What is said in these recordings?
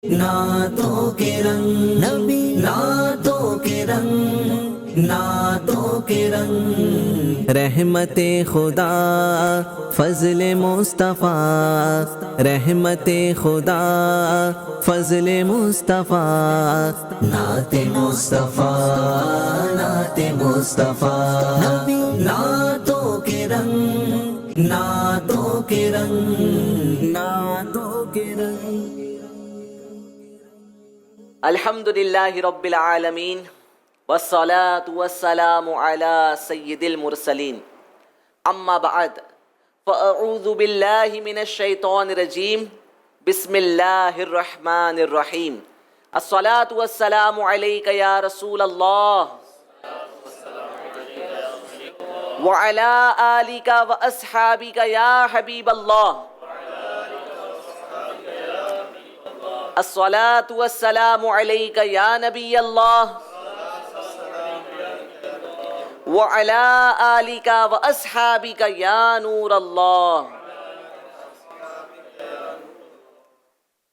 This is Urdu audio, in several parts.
نعتوں کے رنگ نبی، نعتوں کے رنگ، نعتوں کے رنگ، رحمت خدا فضل مصطفیٰ، رحمت خدا فضل مصطفیٰ، نعت مصطفیٰ، نعت مصطفیٰ، نعتوں کے رنگ، نعتوں کے رنگ، نعتوں کے رنگ۔ الحمدللہ رب العالمین والصلاة والسلام علی سید المرسلین، اما بعد فاعوذ باللہ من الشیطان الرجیم، بسم اللہ الرحمن الرحیم۔ الصلاة والسلام علیک یا رسول اللہ وعلی آلک واصحابک یا حبیب اللہ۔ الصلاة والسلام علیک یا نبی اللہ وعلی آلک واصحابک یا نور اللہ۔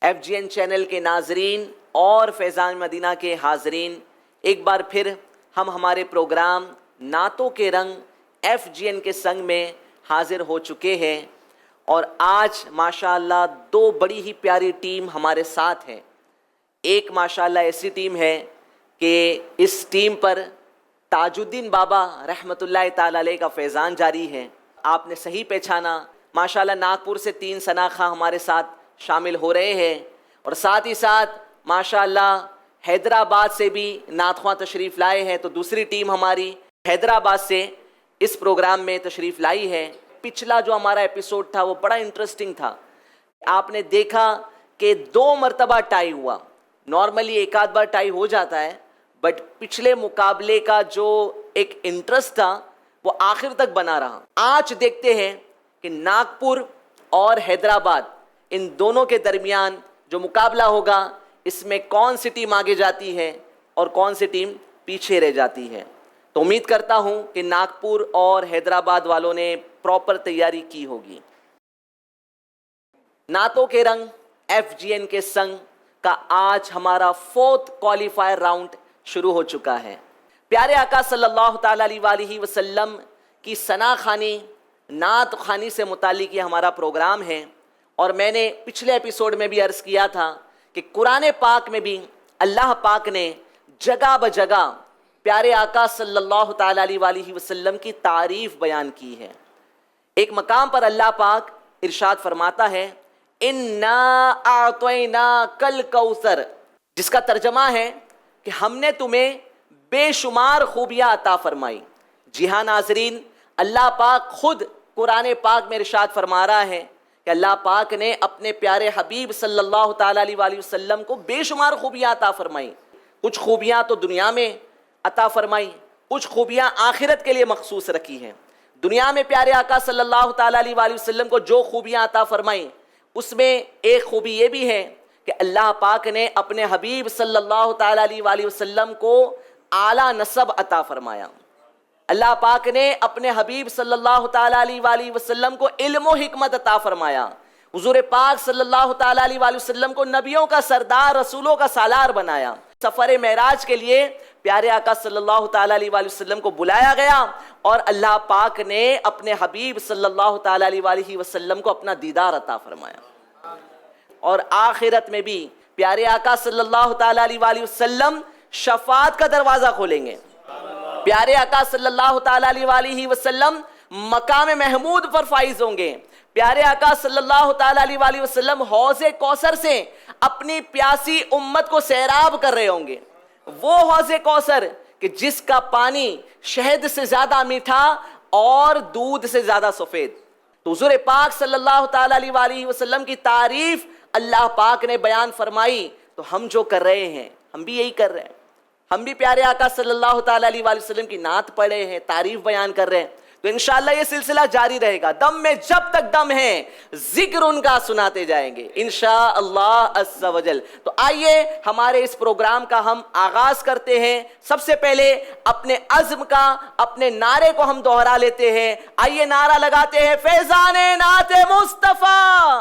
ایف جی این چینل کے ناظرین اور فیضان مدینہ کے حاضرین، ایک بار پھر ہم ہمارے پروگرام نعتوں کے رنگ ایف جی این کے سنگ میں حاضر ہو چکے ہیں، اور آج ماشاءاللہ دو بڑی ہی پیاری ٹیم ہمارے ساتھ ہیں۔ ایک ماشاءاللہ ایسی ٹیم ہے کہ اس ٹیم پر تاج الدین بابا رحمۃ اللہ تعالی علیہ کا فیضان جاری ہے۔ آپ نے صحیح پہچانا، ماشاءاللہ ناگپور سے 3 شناخواں ہمارے ساتھ شامل ہو رہے ہیں، اور ساتھ ہی ساتھ ماشاءاللہ حیدرآباد سے بھی نعت خواں تشریف لائے ہیں۔ تو دوسری ٹیم ہماری حیدرآباد سے اس پروگرام میں تشریف لائی ہے۔ پچھلا جو ہمارا ایپیسوڈ تھا وہ بڑا انٹرسٹنگ تھا۔ آپ نے دیکھا کہ 2 مرتبہ ٹائی ہوا۔ نارملی ایک آدھ بار ٹائی ہو جاتا ہے، بٹ پچھلے مقابلے کا جو ایک انٹرسٹ تھا وہ آخر تک بنا رہا۔ آج دیکھتے ہیں کہ ناگپور اور حیدرآباد ان دونوں کے درمیان جو مقابلہ ہوگا، اس میں کون سی ٹیم آگے جاتی ہے اور کون سی ٹیم پیچھے رہ جاتی ہے۔ تو امید کرتا ہوں کہ ناگپور اور حیدرآباد والوں نے پراپر تیاری کی ہوگی۔ نعتوں کے رنگ ایف جی این کے سنگ کا آج ہمارا 4تھ کوالیفائر راؤنڈ شروع ہو چکا ہے۔ پیارے آقا صلی اللہ تعالیٰ علیہ وآلہ وسلم کی ثنا خوانی، نعت خوانی سے متعلق یہ ہمارا پروگرام ہے، اور میں نے پچھلے ایپیسوڈ میں بھی عرض کیا تھا کہ قرآن پاک میں بھی اللہ پاک نے جگہ بجگہ پیارے آقا صلی اللہ تعالیٰ علیہ وآلہ وسلم کی تعریف بیان کی ہے۔ ایک مقام پر اللہ پاک ارشاد فرماتا ہے، اِنَّا أَعْطَيْنَاكَ الْكَوْثَرَ، جس کا ترجمہ ہے کہ ہم نے تمہیں بے شمار خوبیاں عطا فرمائی۔ جی ہاں ناظرین، اللہ پاک خود قرآن پاک میں ارشاد فرما رہا ہے کہ اللہ پاک نے اپنے پیارے حبیب صلی اللہ تعالیٰ علیہ وآلہ وسلم کو بے شمار خوبیاں عطا فرمائی۔ کچھ خوبیاں تو دنیا میں عطا فرمائی، کچھ خوبیاں آخرت کے لیے مخصوص رکھی ہیں۔ دنیا میں پیارے آقا صلی اللہ تعالیٰ علیہ وآلہ وسلم کو جو خوبیاں عطا فرمائیں، اس میں ایک خوبی یہ بھی ہے کہ اللہ پاک نے اپنے حبیب صلی اللہ تعالیٰ علیہ وآلہ وسلم کو اعلیٰ نسب عطا فرمایا۔ اللہ پاک نے اپنے حبیب صلی اللہ تعالیٰ علیہ وآلہ وسلم کو علم و حکمت عطا فرمایا۔ حضور پاک صلی اللہ تعالیٰ علیہ وآلہ وسلم کو نبیوں کا سردار، رسولوں کا سالار بنایا۔ سفر معراج کے لیے پیارے آقا صلی اللہ تعالیٰ علیہ وآلہ وسلم کو بلایا گیا، اور اللہ پاک نے اپنے حبیب صلی اللہ تعالیٰ علیہ وآلہ وسلم کو اپنا دیدار عطا فرمایا۔ اور آخرت میں بھی پیارے آقا صلی اللہ تعالیٰ علیہ وآلہ وسلم شفاعت کا دروازہ کھولیں گے۔ پیارے آقا صلی اللہ تعالیٰ علیہ وآلہ وسلم مقام محمود پر فائز ہوں گے۔ پیارے آقا صلی اللہ تعالیٰ علیہ وآلہ وسلم حوض کوثر سے اپنی پیاسی امت کو سیراب کر رہے ہوں گے۔ وہ حوض کوثر کہ جس کا پانی شہد سے زیادہ میٹھا اور دودھ سے زیادہ سفید۔ تو حضور پاک صلی اللہ تعالیٰ علیہ وآلہ وسلم کی تعریف اللہ پاک نے بیان فرمائی، تو ہم جو کر رہے ہیں ہم بھی یہی کر رہے ہیں۔ ہم بھی پیارے آقا صلی اللہ تعالیٰ علیہ وآلہ وسلم کی نعت پڑھے ہیں، تعریف بیان کر رہے ہیں۔ تو انشاءاللہ یہ سلسلہ جاری رہے گا، دم میں جب تک دم ہے ذکر ان کا سناتے جائیں گے انشاءاللہ عز و جل۔ تو آئیے ہمارے اس پروگرام کا ہم آغاز کرتے ہیں۔ سب سے پہلے اپنے عزم کا، اپنے نعرے کو ہم دوہرا لیتے ہیں۔ آئیے نعرہ لگاتے ہیں، فیضان نعت مصطفیٰ،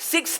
6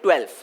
12,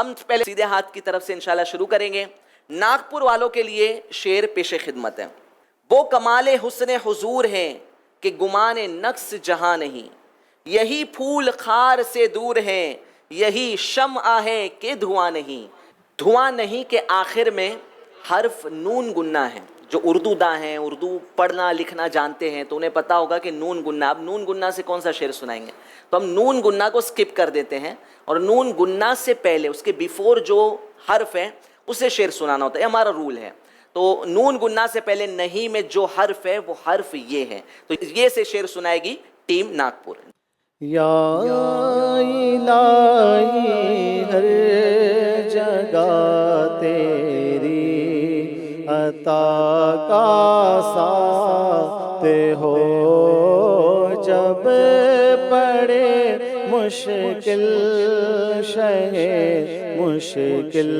ہم پہلے سیدھے ہاتھ کی طرف سے انشاءاللہ شروع کریں گے. ناگپور والوں کے لیے شعر پیش خدمت ہے. وہ کمال حسن حضور ہیں کہ گمان نقص جہاں نہیں, یہی پھول خار سے دور ہیں, یہی شمع ہے کہ دھواں نہیں. دھواں نہیں کے آخر میں حرف نون گننا ہے. جو اردو داں ہیں, اردو پڑھنا لکھنا جانتے ہیں تو انہیں پتا ہوگا کہ نون گننا. اب نون گننا سے کون سا شعر سنائیں گے, تو ہم نون گننا کو سکپ کر دیتے ہیں اور نون گننا سے پہلے اس کے بیفور جو حرف ہے اسے شعر سنانا ہوتا ہے. یہ ہمارا رول ہے. تو نون گننا سے پہلے نہیں میں جو حرف ہے وہ حرف یہ ہے. تو یہ سے شعر سنائے گی ٹیم ناگپور. یا الہی ہر جگہ تیری عطا کا ساتھ ہو, جب پڑے مشکل شہ مشکل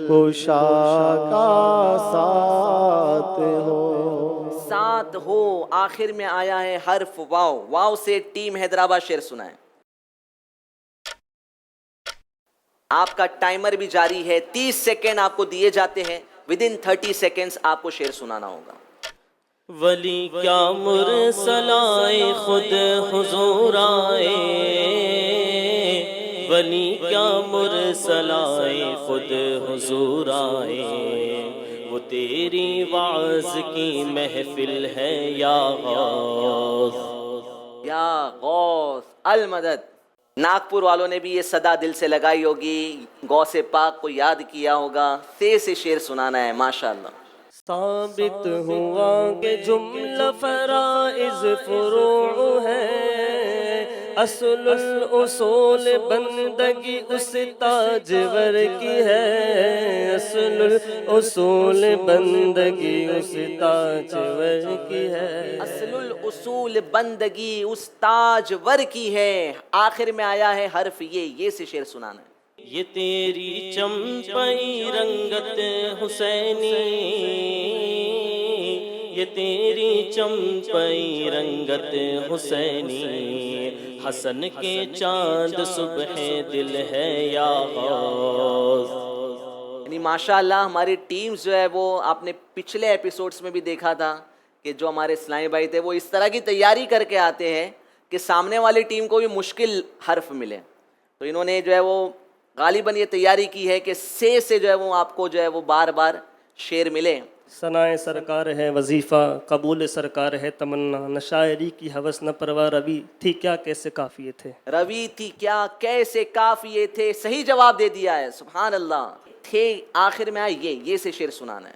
کشا کا ساتھ ہو. ساتھ ہو آخر میں آیا ہے حرف واو. واو سے ٹیم حیدرآباد شعر سنائیں. آپ کا ٹائمر بھی جاری ہے, 30 سیکنڈ آپ کو دیے جاتے ہیں. ودن 30 سیکنڈز آپ کو شعر سنانا ہوگا. ولی کیا مرسل آئے خود حضور آئے, ولی کیا مرسل آئے خود حضور آئے, وہ تیری وعظ کی محفل ہے یا غوث. یا غوث المدد. ناگپور والوں نے بھی یہ صدا دل سے لگائی ہوگی, غوث پاک کو یاد کیا ہوگا. سے شعر سنانا ہے ماشاءاللہ. ثابت ہوا کہ جملہ فرائض فروع ہے, اصل الاصول بندگی اس تاجور کی ہے, اصل الاصول بندگی اس تاجور کی ہے. اصل الاصول بندگی اس تاجور کی ہے. آخر میں آیا ہے حرف یہ سے شعر سنانا ہے. یہ تیری چمپئی رنگت حسینی, یہ تیری چمپئی رنگت حسینی, حسن کے چاند صبح دل ہے یا غوث. یعنی ماشاءاللہ ہماری ٹیمز جو ہے وہ آپ نے پچھلے ایپیسوڈز میں بھی دیکھا تھا کہ جو ہمارے اسلامی بھائی تھے وہ اس طرح کی تیاری کر کے آتے ہیں کہ سامنے والی ٹیم کو بھی مشکل حرف ملے. تو انہوں نے جو ہے وہ غالباً یہ تیاری کی ہے کہ سے جو ہے وہ آپ کو جو ہے وہ بار بار شعر ملے. ثنائے سرکار ہے وظیفہ, قبول سرکار ہے تمنا, نہ شاعری کی ہوس نہ پرواہ, روی تھی کیا کیسے کافیے تھے. روی تھی کیا کیسے کافیے تھے, صحیح جواب دے دیا ہے, سبحان اللہ. تھے آخر میں آئے یہ سے شعر سنانا ہے.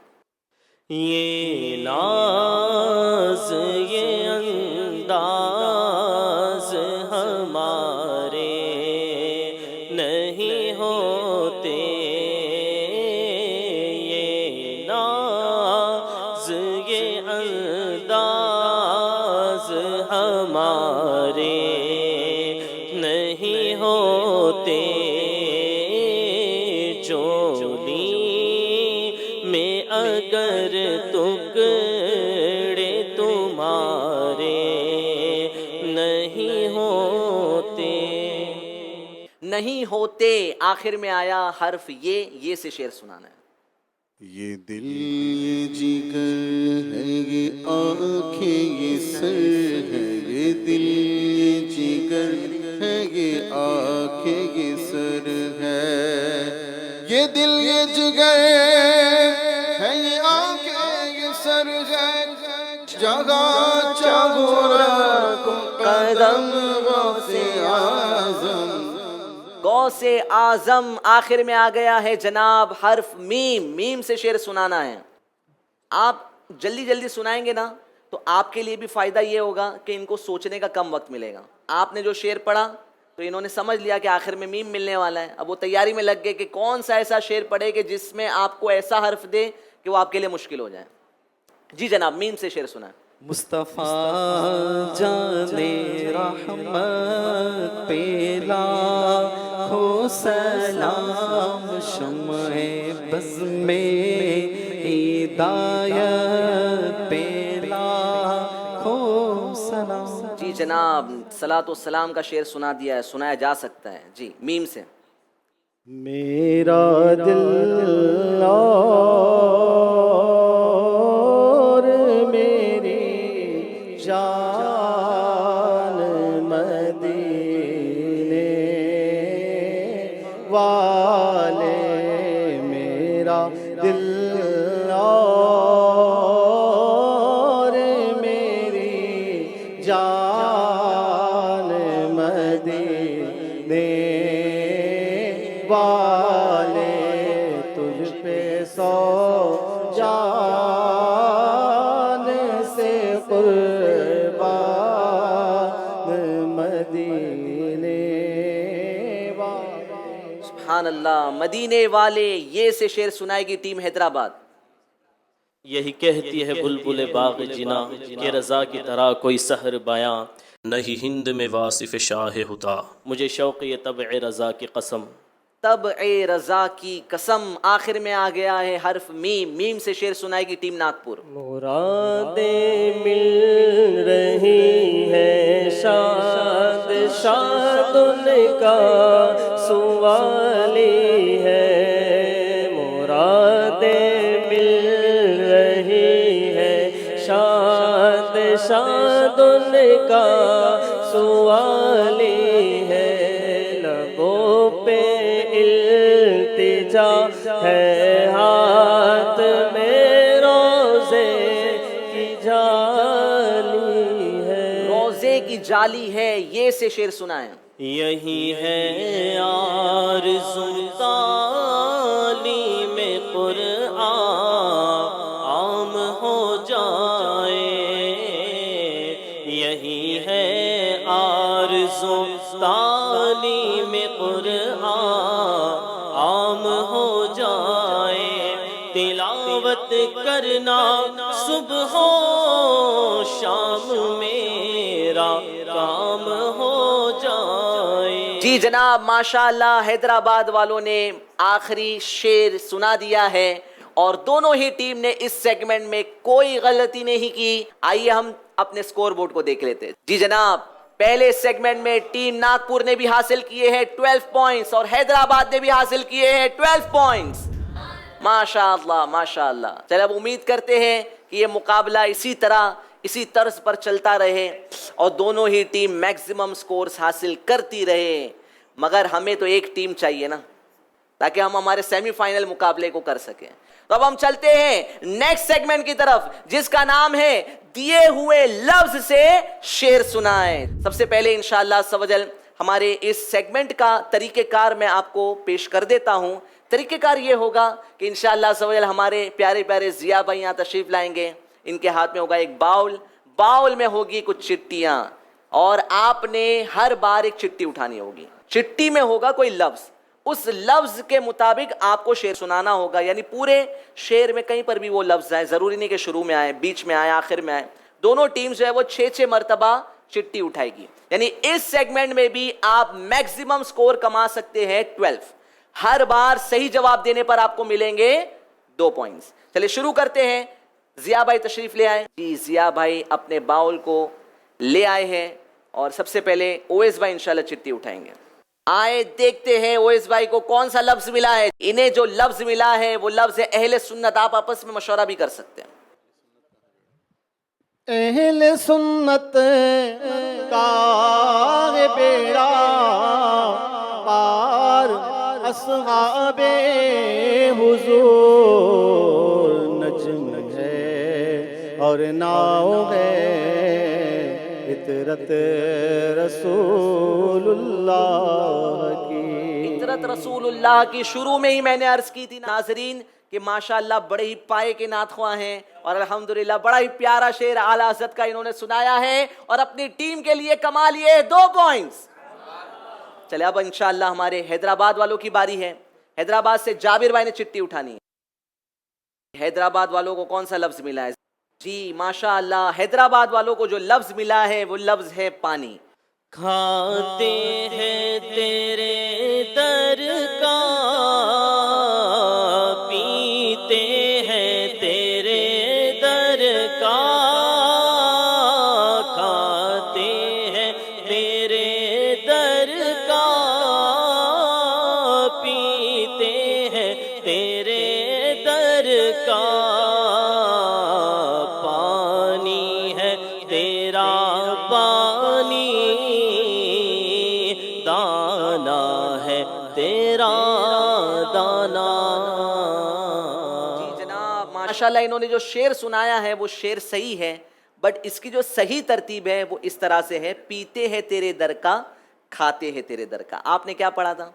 یہ ناز یہ انداز ہمارے نہیں ہوتے, یہ ناز یہ انداز ہمارے نہیں ہوتے, چولی میں اگر ٹکڑے تمہارے نہیں ہوتے. نہیں ہوتے آخر میں آیا حرف یہ سے شعر سنانا ہے. یہ دل یہ جگر ہے, یہ آنکھیں یہ سر ہے, یہ دل یہ جگر ہے, یہ آنکھیں یہ سر ہے, یہ دل یہ جگر ہے, یہ آنکھیں یہ سر ہے, جگہ چاہو رکھو قدم غوث اعظم. غوث اعظم آخر میں آ گیا ہے جناب حرف میم سے شعر سنانا ہے. آپ جلدی جلدی سنائیں گے نا تو آپ کے لیے بھی فائدہ یہ ہوگا کہ ان کو سوچنے کا کم وقت ملے گا. آپ نے جو شعر پڑھا تو انہوں نے سمجھ لیا کہ آخر میں میم ملنے والا ہے. اب وہ تیاری میں لگ گئے کہ کون سا ایسا شعر پڑھے کہ جس میں آپ کو ایسا حرف دے کہ وہ آپ کے لیے مشکل ہو جائے. جی جناب میم سے شعر سنائیں. مصطفیٰ جانے رحمت پہ لاکھوں سلام, شمع بز میں ہدایت پہ لاکھوں سلام. جی جناب صلاۃ و سلام کا شعر سنا دیا ہے, سنایا جا سکتا ہے. جی میم سے. میرا دل اور میری جان مدینے والے، میرا دل اور میری جان مدینے والے، تجھ پہ سو جان سے قربان مدینے والے۔ سبحان اللہ، مدینے والے، یہ سے شعر سنائے گی ٹیم حیدرآباد۔ یہی کہتی ہے بلبل باغ جنا کہ رضا کی طرح کوئی سحر بیاں نہیں ہند میں واصف شاہ ہوتا، مجھے شوق یہ طبع رضا کی قسم۔ طبع رضا کی قسم، آخر میں آ گیا ہے حرف میم، میم سے شعر سنائے گی ٹیم ناگپور۔ مرادیں مل رہی ہیں شاد شاد ان کا سوالی ہے، مرادیں مل رہی ہیں شاد شاد ان کا سوالی ہے، لبوں پہ التجا ہے، ہاتھ میں روزے کی جالی ہے، روزے کی جالی ہے، یہ سے شعر سنائیں۔ یہی ہے آرزو تعلیم قرآن عام ہو جائے، یہی ہے آرزو تعلیم قرآن عام ہو جائے، تلاوت کرنا صبح و شام میرا کام ہو جائے۔ جی جناب، ماشاءاللہ حیدرآباد والوں نے آخری شعر سنا دیا ہے اور دونوں ہی ٹیم نے اس سیگمنٹ میں کوئی غلطی نہیں کی۔ آئیے ہم اپنے سکور بورڈ کو دیکھ لیتے ہیں۔ جی جناب، پہلے سیگمنٹ میں ٹیم ناگپور نے بھی حاصل کیے ہیں 12 پوائنٹس اور حیدرآباد نے بھی حاصل کیے ہیں 12 پوائنٹس۔ ماشاءاللہ ماشاءاللہ۔ چلے اب امید کرتے ہیں کہ یہ مقابلہ اسی طرح اسی طرز پر چلتا رہے اور دونوں ہی ٹیم میکسیمم سکورز حاصل کرتی رہے، مگر ہمیں تو ایک ٹیم چاہیے نا، تاکہ ہم ہمارے سیمی فائنل مقابلے کو کر سکیں۔ تو اب ہم چلتے ہیں نیکسٹ سیگمنٹ کی طرف، جس کا نام ہے دیے ہوئے لفظ سے شعر سنائیں۔ سب سے پہلے انشاءاللہ عز و جل ہمارے اس سیگمنٹ کا طریقہ کار میں آپ کو پیش کر دیتا ہوں۔ طریقہ کار یہ ہوگا کہ انشاءاللہ عز و جل ہمارے پیارے پیارے ضیاء بھائی یہاں تشریف لائیں گے، ان کے ہاتھ میں ہوگا ایک باؤل میں ہوگی کچھ چٹیاں، اور آپ نے ہر بار ایک چٹی اٹھانی ہوگی۔ چٹی میں ہوگا کوئی لفظ، اس لفظ کے مطابق آپ کو شعر سنانا ہوگا، یعنی پورے شعر میں کہیں پر بھی وہ لفظ آئے، ضروری نہیں کہ شروع میں آئے، بیچ میں آئے، آخر میں آئے۔ دونوں ٹیم جو ہے وہ 6 مرتبہ چٹی اٹھائے گی، یعنی اس سیگمنٹ میں بھی آپ میکسیمم سکور کما سکتے ہیں 12۔ ہر بار صحیح جواب دینے پر آپ کو ملیں گے 2 پوائنٹس۔ چلے شروع کرتے ہیں۔ ضیاء بھائی تشریف لے آئے۔ جی ضیاء بھائی اپنے باؤل کو لے آئے ہیں اور سب سے پہلے اویس بھائی انشاءاللہ چٹی اٹھائیں گے۔ آئے دیکھتے ہیں اویس بھائی کو کون سا لفظ ملا ہے۔ انہیں جو لفظ ملا ہے وہ لفظ ہے اہل سنت، آپ آپس میں مشورہ بھی کر سکتے ہیں۔ اہل سنت کا بیڑا پار، اصحاب حضور نجم ہے اور ناؤ ہے، عطرت رسول اللہ کی۔ عطرت رسول اللہ کی شروع میں ہی میں نے عرض کی تھی ناظرین کہ ماشاءاللہ بڑے ہی پائے کے نعت خواہ ہیں اور الحمدللہ بڑا ہی پیارا شعر اعلیٰ حضرت کا انہوں نے سنایا ہے اور اپنی ٹیم کے لیے کما لیے 2 پوائنٹس۔ چلے اب انشاءاللہ ہمارے حیدرآباد والوں کی باری ہے۔ حیدرآباد سے جابر بھائی نے چٹی اٹھانی ہے۔ حیدرآباد والوں کو کون سا لفظ ملا ہے؟ جی ماشاءاللہ حیدرآباد والوں کو جو لفظ ملا ہے وہ لفظ ہے پانی۔ کھاتے ہیں تیرے در کا، پیتے ہیں تیرے در کا، کھاتے ہیں تیرے در کا، پیتے کا پانی ہے تیرا پانی، دانا ہے تیرا دانا۔ جی جناب ماشاءاللہ انہوں نے جو شعر سنایا ہے وہ شعر صحیح ہے، بٹ اس کی جو صحیح ترتیب ہے وہ اس طرح سے ہے، پیتے ہیں تیرے در کا کھاتے ہیں تیرے در کا۔ آپ نے کیا پڑھا تھا؟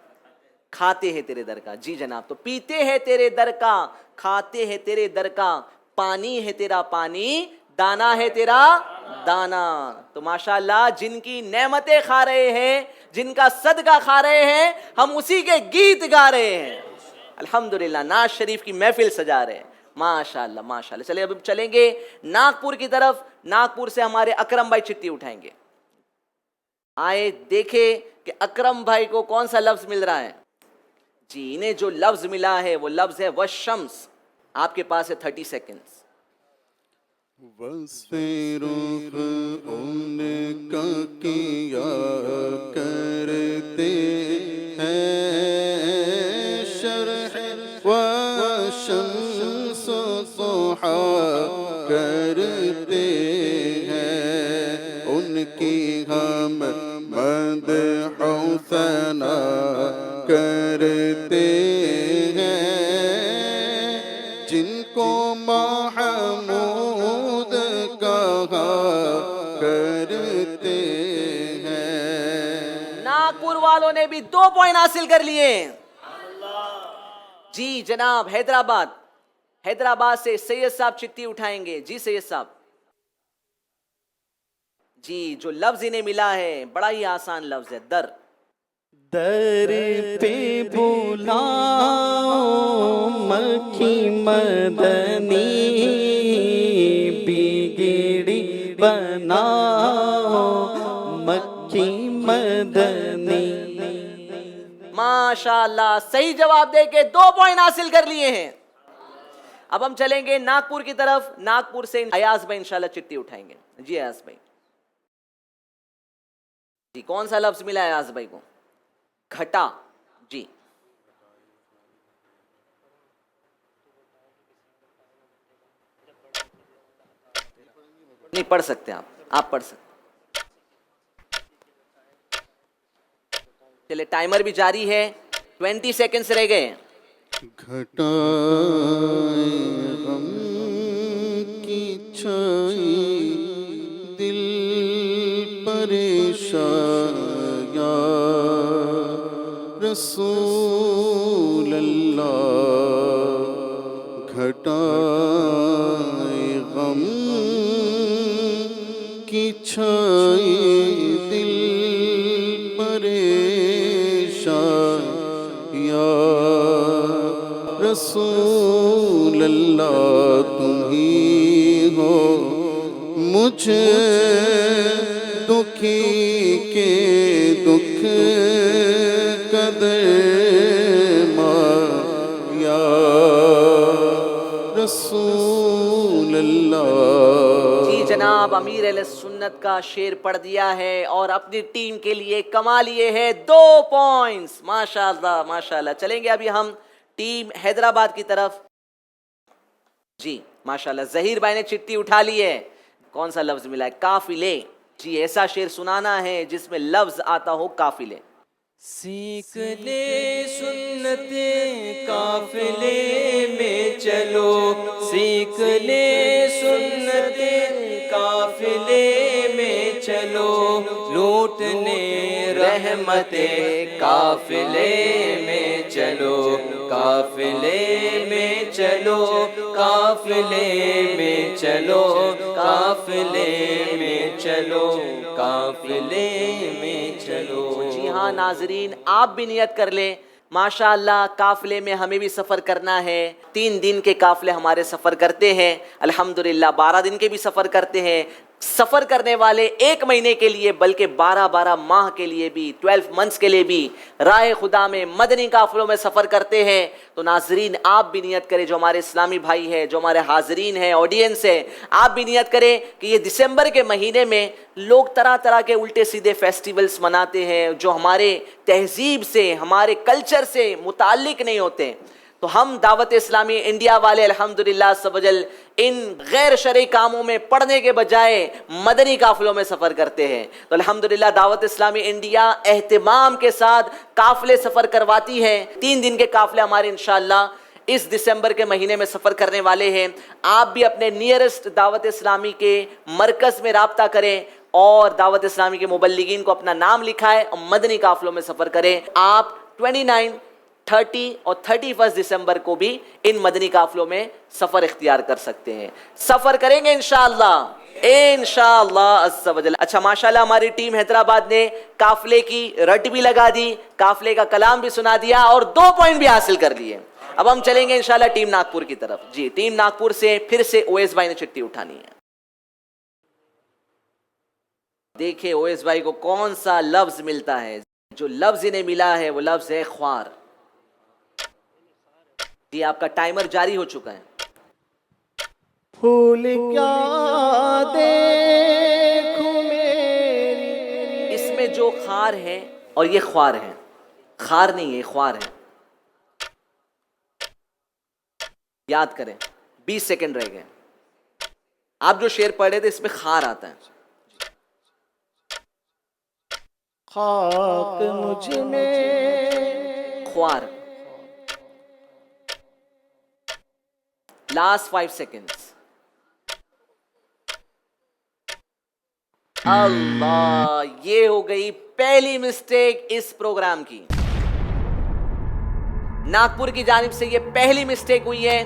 کھاتے ہیں تیرے در کا۔ جی جناب، تو پیتے ہیں تیرے در کا، کھاتے ہیں تیرے در کا، پانی ہے تیرا پانی، دانا ہے تیرا دانا۔ تو ماشاءاللہ جن کی نعمتیں کھا رہے ہیں، جن کا صدقہ کھا رہے ہیں، ہم اسی کے گیت گا رہے ہیں، الحمدللہ نعت شریف کی محفل سجا رہے ہیں، ماشاءاللہ ماشاءاللہ۔ چلے اب چلیں گے ناگپور کی طرف، ناگپور سے ہمارے اکرم بھائی چٹھی اٹھائیں گے۔ آئے دیکھے کہ اکرم بھائی کو کون سا لفظ مل رہا ہے۔ جی انہیں جو لفظ ملا ہے وہ لفظ ہے والشمس۔ آپ کے پاس ہے 30 سیکنڈز۔ وصف رخ ان کا کیا کرتے ہیں، شرح و شمس ضحا کرتے ہیں، ان کی ہم مدح و ثنا کرتے ہیں، جن کو محمود کہا کرتے ہیں۔ ناگپور والوں نے بھی 2 پوائنٹ حاصل کر لیے۔ جی جناب حیدرآباد سے سید صاحب چٹھی اٹھائیں گے۔ جی سید صاحب، جی جو لفظ انہیں ملا ہے بڑا ہی آسان لفظ ہے، در۔ در پہ بلاؤ مکھی مدنی، بگڑی بناؤ مکھی مدنی۔ ماشاءاللہ صحیح جواب دے کے 2 پوائنٹ حاصل کر لیے ہیں۔ اب ہم چلیں گے ناگپور کی طرف، ناگپور سے ایاز بھائی انشاءاللہ چٹھی اٹھائیں گے۔ جی ایاز بھائی، جی کون سا لفظ ملا ہے ایاز بھائی کو؟ گھٹا۔ جی نہیں پڑھ سکتے آپ پڑھ سکتے۔ چلے ٹائمر بھی جاری ہے، 20 سیکنڈز رہ گئے۔ گھٹائے غم کی چھائی دل پریشان، یا رسول اللہ، گھٹائے غم کی چھائی دل پریشان، یا رسول اللہ، تم ہی ہو مجھ دکھی کے دکھ قدر یا رسول اللہ۔ جی جناب امیر اہل سنت کا شعر پڑھ دیا ہے اور اپنی ٹیم کے لیے کما لیے ہیں 2 پوائنٹس۔ ماشاءاللہ ماشاءاللہ۔ چلیں گے ابھی ہم ٹیم حیدرآباد کی طرف۔ جی ماشاءاللہ ظہیر بھائی نے چٹھی اٹھا لی ہے۔ کون سا لفظ ملا ہے؟ قافلے۔ جی ایسا شعر سنانا ہے جس میں لفظ آتا ہو قافلے۔ سیکھ لے سنت قافلے میں چلو، سیکھ لے سنت قافلے میں چلو، لوٹنے رحمت قافلے میں چلو، قافلے میں چلو، قافلے میں چلو، قافلے میں چلو، قافلے میں چلو۔ جی ہاں ناظرین، آپ بھی نیت کر لیں۔ ماشاءاللہ قافلے میں ہمیں بھی سفر کرنا ہے۔ 3 دن کے قافلے ہمارے سفر کرتے ہیں، الحمدللہ 12 دن کے بھی سفر کرتے ہیں۔ سفر کرنے والے 1 مہینے کے لیے بلکہ 12 ماہ کے لیے بھی، 12 منتھس کے لیے بھی راہ خدا میں مدنی قافلوں میں سفر کرتے ہیں۔ تو ناظرین آپ بھی نیت کریں، جو ہمارے اسلامی بھائی ہیں، جو ہمارے حاضرین ہیں، آڈینس ہے، آپ بھی نیت کریں کہ یہ دسمبر کے مہینے میں لوگ طرح طرح کے الٹے سیدھے فیسٹیولز مناتے ہیں جو ہمارے تہذیب سے، ہمارے کلچر سے متعلق نہیں ہوتے۔ تو ہم دعوت اسلامی انڈیا والے الحمدللہ سبجل ان غیر شرعی کاموں میں پڑھنے کے بجائے مدنی قافلوں میں سفر کرتے ہیں. تو الحمدللہ دعوت اسلامی انڈیا اہتمام کے ساتھ قافلے سفر کرواتی ہے. 3 دن کے قافلے ہمارے انشاءاللہ اس دسمبر کے مہینے میں سفر کرنے والے ہیں. آپ بھی اپنے نیئرسٹ دعوت اسلامی کے مرکز میں رابطہ کریں اور دعوت اسلامی کے مبلغین کو اپنا نام لکھائیں اور مدنی قافلوں میں سفر کریں. آپ 29 30 اور 31 دسمبر کو بھی ان مدنی قافلوں میں سفر اختیار کر سکتے ہیں. سفر کریں گے انشاءاللہ انشاءاللہ عز و جل. اچھا ماشاءاللہ ہماری ٹیم حیدرآباد نے قافلے کی رٹ بھی لگا دی, قافلے کا کلام بھی سنا دیا اور 2 پوائنٹ بھی حاصل کر لیے. اب ہم چلیں گے انشاءاللہ ٹیم ناگپور کی طرف. جی ٹیم ناگپور سے پھر سے اویس بھائی نے چٹھی اٹھانی ہے. دیکھیں اویس بھائی کو کون سا لفظ ملتا ہے. جو لفظ انہیں ملا ہے وہ لفظ ہے خوار. جی آپ کا ٹائمر جاری ہو چکا ہے. پھول کیا دیکھوں میری. اس میں جو خار ہے اور یہ خوار ہے, خار نہیں ہے خوار ہے. یاد کریں 20 سیکنڈ رہ گئے. آپ جو شعر پڑھ رہے تھے اس میں خار آتا ہے. خاک مجھ میں خوار. Last 5 seconds. اللہ, یہ ہو گئی پہلی مسٹیک اس پروگرام کی. ناگپور کی جانب سے یہ پہلی مسٹیک ہوئی ہے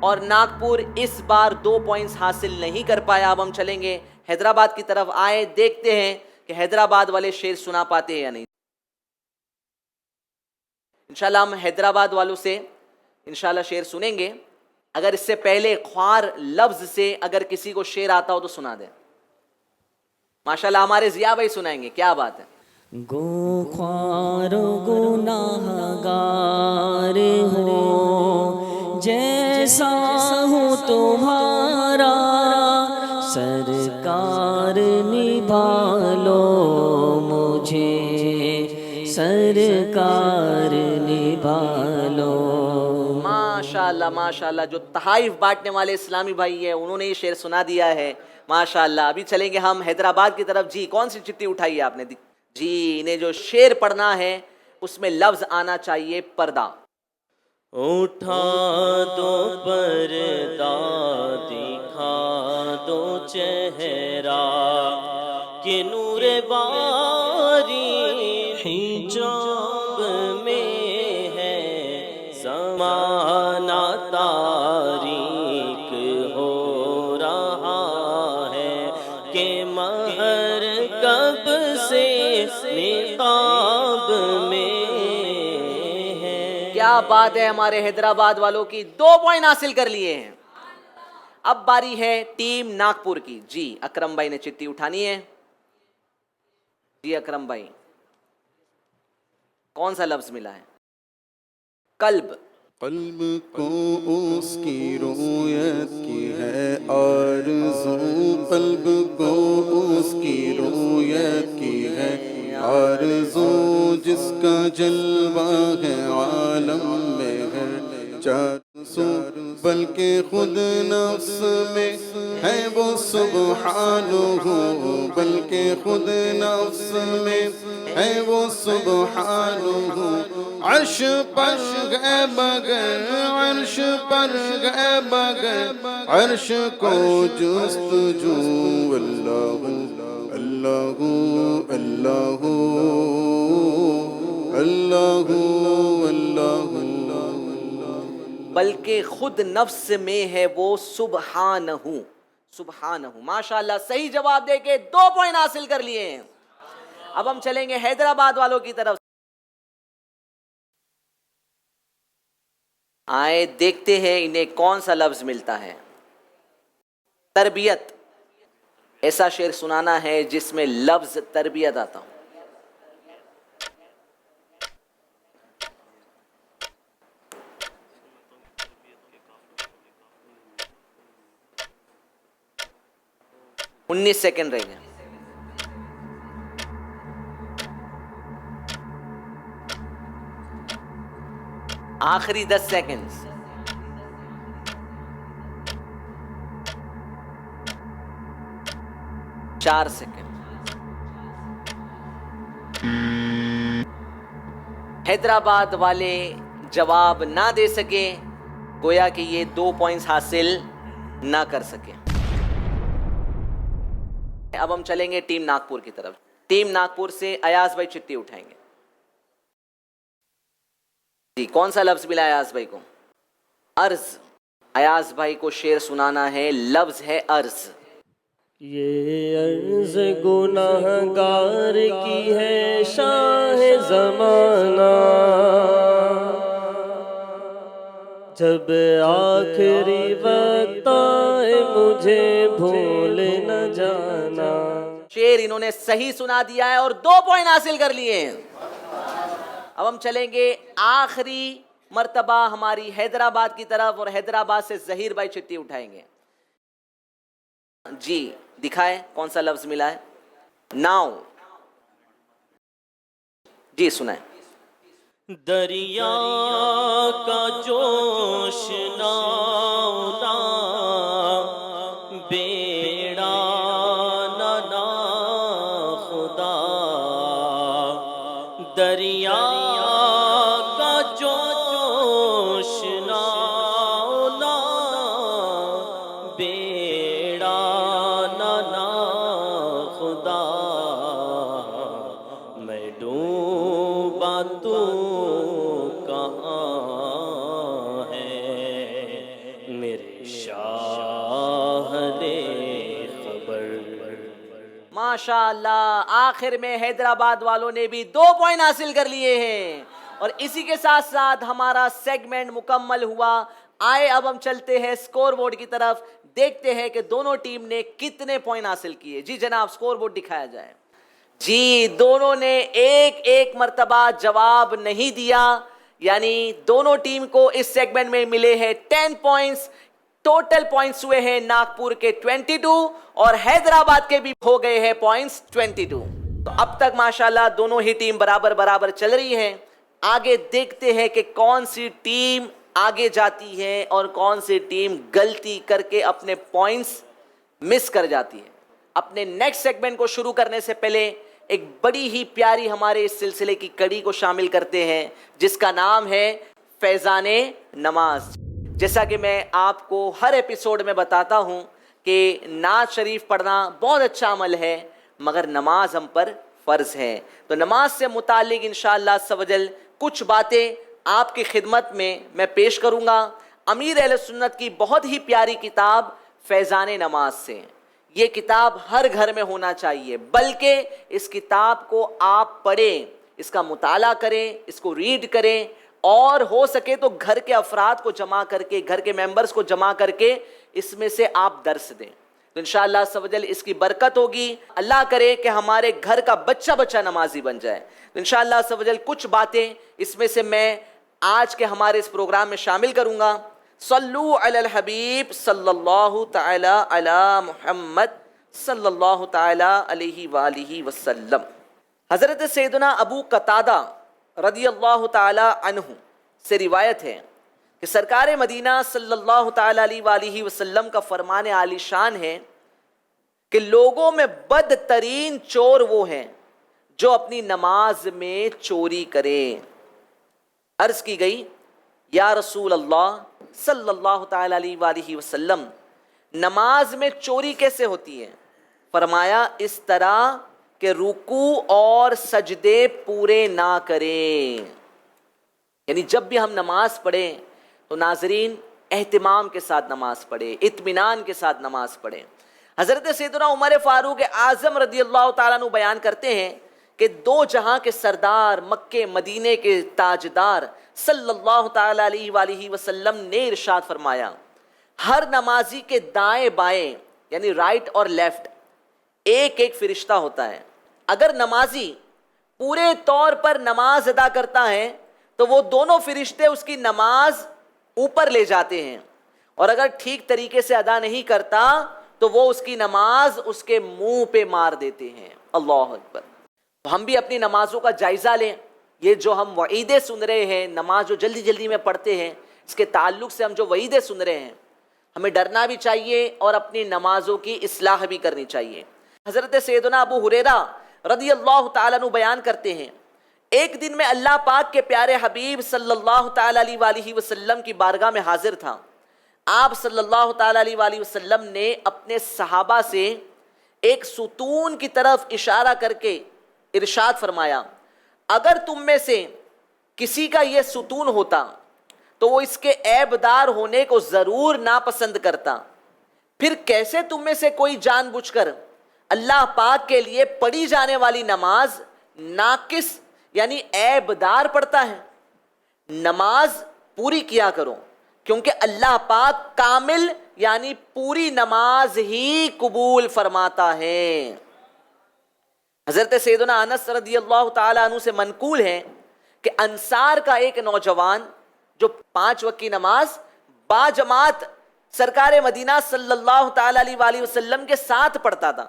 اور ناگپور اس بار 2 پوائنٹس حاصل نہیں کر پایا. اب ہم چلیں گے حیدرآباد کی طرف. آئے دیکھتے ہیں کہ حیدرآباد والے شعر سنا پاتے ہیں یا نہیں. انشاءاللہ ہم حیدرآباد والوں سے انشاءاللہ شعر سنیں گے. اگر اس سے پہلے خوار لفظ سے اگر کسی کو شعر آتا ہو تو سنا دیں. ماشاءاللہ ہمارے ضیاء بھائی سنائیں گے. کیا بات ہے. گو خوار گناہ گار ہو جیسا ہوں تمہارا سرکار نبھا لو مجھے سرکار نبھا لو. ماشاءاللہ ماشاءاللہ. جو تحائف بانٹنے والے اسلامی بھائی ہیں انہوں نے یہ شعر سنا دیا ہے ماشاءاللہ. ابھی چلیں گے ہم حیدرآباد کی طرف. جی کون سی چٹھی اٹھائی ہے آپ نے؟ جی انہیں جو شعر پڑھنا ہے اس میں لفظ آنا چاہیے پردہ. اٹھا دو پردہ دکھا دو چہرہ کہ نور باری حجاب میں ہے زمانہ تاریک ہو رہا ہے کہ مہر کب سے نقاب میں ہے. کیا بات ہے ہمارے حیدرآباد والوں کی. 2 پوائنٹ حاصل کر لیے ہیں. اب باری ہے ٹیم ناگپور کی. جی اکرم بھائی نے چٹھی اٹھانی ہے. جی اکرم بھائی کون سا لفظ ملا ہے؟ قلب. قلب کو اس کی رویت کی ہے آرزو, قلب کو اس کی رویت کی ہے آرزو, جس کا جلوہ ہے عالم میں ہے چار سو, بلکہ خود نفس میں ہے وہ سبحانہ, بلکہ خود نفس میں ہے وہ سبحانہ. عرش پر گئے بغیر, عرش پر گئے بغیر عرش کو جستجو. اللہ اللہ اللہ اللہ اللہ. بلکہ خود نفس میں ہے وہ سبحانہ. سبحانہ ماشاءاللہ. صحیح جواب دے کے 2 پوائنٹ حاصل کر لیے ہیں. اب ہم چلیں گے حیدرآباد والوں کی طرف. آئے دیکھتے ہیں انہیں کون سا لفظ ملتا ہے. تربیت. ایسا شعر سنانا ہے جس میں لفظ تربیت آتا ہو. انیس سیکنڈ رہ گئے. آخری 10 سیکنڈ. 4 سیکنڈ. حیدرآباد والے جواب نہ دے سکے, گویا کہ یہ 2 پوائنٹس حاصل نہ کر سکے. اب ہم چلیں گے ٹیم ناگپور کی طرف. ٹیم ناگپور سے ایاز بھائی چٹی اٹھائیں گے. جی, کون سا لفظ ملا ایاز بھائی کو؟ عرض. ایاز بھائی کو شعر سنانا ہے, لفظ ہے عرض. یہ عرض گناہ گار کی ہے شاہ زمانہ, جب آخری وقت آئے مجھے بھول نہ جانا. شعر انہوں نے صحیح سنا دیا ہے اور 2 پوائنٹ حاصل کر لیے ہیں. اب ہم چلیں گے آخری مرتبہ ہماری حیدرآباد کی طرف, اور حیدرآباد سے ظہیر بھائی چٹی اٹھائیں گے. جی دکھائے کون سا لفظ ملا ہے. ناؤ. جی سنائیں. دریا کا جوش ناؤ بیڑا نہ خدا, دریا کا جوش ناؤ بیڑا نہ خدا, میں ڈوبا تو ماشاء اللہ, آخر میں حیدرآباد والوں نے بھی 2 پوائنٹ حاصل کر لیے ہیں, اور اسی کے ساتھ ساتھ ہمارا سیگمنٹ مکمل ہوا. آئے اب ہم چلتے ہیں سکور بورڈ کی طرف, دیکھتے ہیں کہ دونوں ٹیم نے کتنے پوائنٹ حاصل کیے. جی جناب, سکور بورڈ دکھایا جائے. جی دونوں نے ایک مرتبہ جواب نہیں دیا, یعنی دونوں ٹیم کو اس سیگمنٹ میں ملے ہیں 10 پوائنٹس. ٹوٹل پوائنٹس ہوئے ہیں ناگپور کے 22 اور حیدرآباد کے بھی ہو گئے ہیں پوائنٹس 22. تو اب تک ماشاءاللہ دونوں ہی ٹیم برابر چل رہی ہیں. آگے دیکھتے ہیں کہ کون سی ٹیم آگے جاتی ہے اور کون سی ٹیم غلطی کر کے اپنے پوائنٹس مس کر جاتی ہے. اپنے نیکسٹ سیگمنٹ کو شروع کرنے سے پہلے ایک بڑی ہی پیاری ہمارے اس سلسلے کی کڑی کو شامل کرتے ہیں, جس کا نام ہے فیضان نماز. جیسا کہ میں آپ کو ہر ایپیسوڈ میں بتاتا ہوں کہ نعت شریف پڑھنا بہت اچھا عمل ہے, مگر نماز ہم پر فرض ہے. تو نماز سے متعلق انشاءاللہ عز و جل کچھ باتیں آپ کی خدمت میں پیش کروں گا. امیر اہل سنت کی بہت ہی پیاری کتاب فیضان نماز سے. یہ کتاب ہر گھر میں ہونا چاہیے, بلکہ اس کتاب کو آپ پڑھیں, اس کا مطالعہ کریں, اس کو ریڈ کریں, اور ہو سکے تو گھر کے افراد کو جمع کر کے, گھر کے ممبرز کو جمع کر کے اس میں سے آپ درس دیں. تو انشاءاللہ عز و جل اس کی برکت ہوگی. اللہ کرے کہ ہمارے گھر کا بچہ نمازی بن جائے. تو انشاءاللہ عز و جل کچھ باتیں اس میں سے میں آج کے ہمارے اس پروگرام میں شامل کروں گا. صلو علی الحبیب صلی اللہ تعالی علی محمد صلی اللہ تعالی علیہ وآلہ وسلم. حضرت سیدنا ابو قتادہ رضی اللہ تعالی عنہ سے روایت ہے کہ سرکار مدینہ صلی اللہ تعالی علیہ وآلہ وسلم کا فرمان عالی شان ہے کہ لوگوں میں بدترین چور وہ ہیں جو اپنی نماز میں چوری کریں. عرض کی گئی, یا رسول اللہ صلی اللہ تعالی علیہ وآلہ وسلم, نماز میں چوری کیسے ہوتی ہے؟ فرمایا, اس طرح کہ رکوع اور سجدے پورے نہ کریں. یعنی جب بھی ہم نماز پڑھیں تو ناظرین اہتمام کے ساتھ نماز پڑھیں, اطمینان کے ساتھ نماز پڑھیں. حضرت سیدنا عمر فاروق اعظم رضی اللہ تعالیٰ عنہ بیان کرتے ہیں کہ 2 جہاں کے سردار, مکے مدینے کے تاجدار صلی اللہ تعالی علیہ وآلہ وسلم نے ارشاد فرمایا, ہر نمازی کے دائیں بائیں یعنی رائٹ اور لیفٹ ایک فرشتہ ہوتا ہے. اگر نمازی پورے طور پر نماز ادا کرتا ہے تو وہ دونوں فرشتے اس کی نماز اوپر لے جاتے ہیں, اور اگر ٹھیک طریقے سے ادا نہیں کرتا تو وہ اس کی نماز اس کے منہ پہ مار دیتے ہیں. اللہ اکبر. ہم بھی اپنی نمازوں کا جائزہ لیں, یہ جو ہم وعیدیں سن رہے ہیں، نماز جو جلدی جلدی میں پڑھتے ہیں، اس کے تعلق سے ہم جو وعیدیں سن رہے ہیں، ہمیں ڈرنا بھی چاہیے اور اپنی نمازوں کی اصلاح بھی کرنی چاہیے۔ حضرت سیدنا ابو ہریرہ رضی اللہ تعالیٰ عنہ بیان کرتے ہیں، ایک دن میں اللہ پاک کے پیارے حبیب صلی اللہ تعالیٰ علیہ وآلہ وسلم کی بارگاہ میں حاضر تھا۔ آپ صلی اللہ تعالیٰ علیہ وآلہ وسلم نے اپنے صحابہ سے ایک ستون کی طرف اشارہ کر کے ارشاد فرمایا، اگر تم میں سے کسی کا یہ ستون ہوتا تو وہ اس کے عیب دار ہونے کو ضرور ناپسند کرتا، پھر کیسے تم میں سے کوئی جان بوجھ کر اللہ پاک کے لیے پڑھی جانے والی نماز ناقص یعنی عیب دار پڑھتا ہے؟ نماز پوری کیا کرو، کیونکہ اللہ پاک کامل یعنی پوری نماز ہی قبول فرماتا ہے۔ حضرت سیدنا انس رضی اللہ تعالیٰ عنہ سے منقول ہے کہ انصار کا ایک نوجوان جو 5 وقت کی نماز با جماعت سرکار مدینہ صلی اللہ تعالیٰ علیہ وآلہ وسلم کے ساتھ پڑھتا تھا،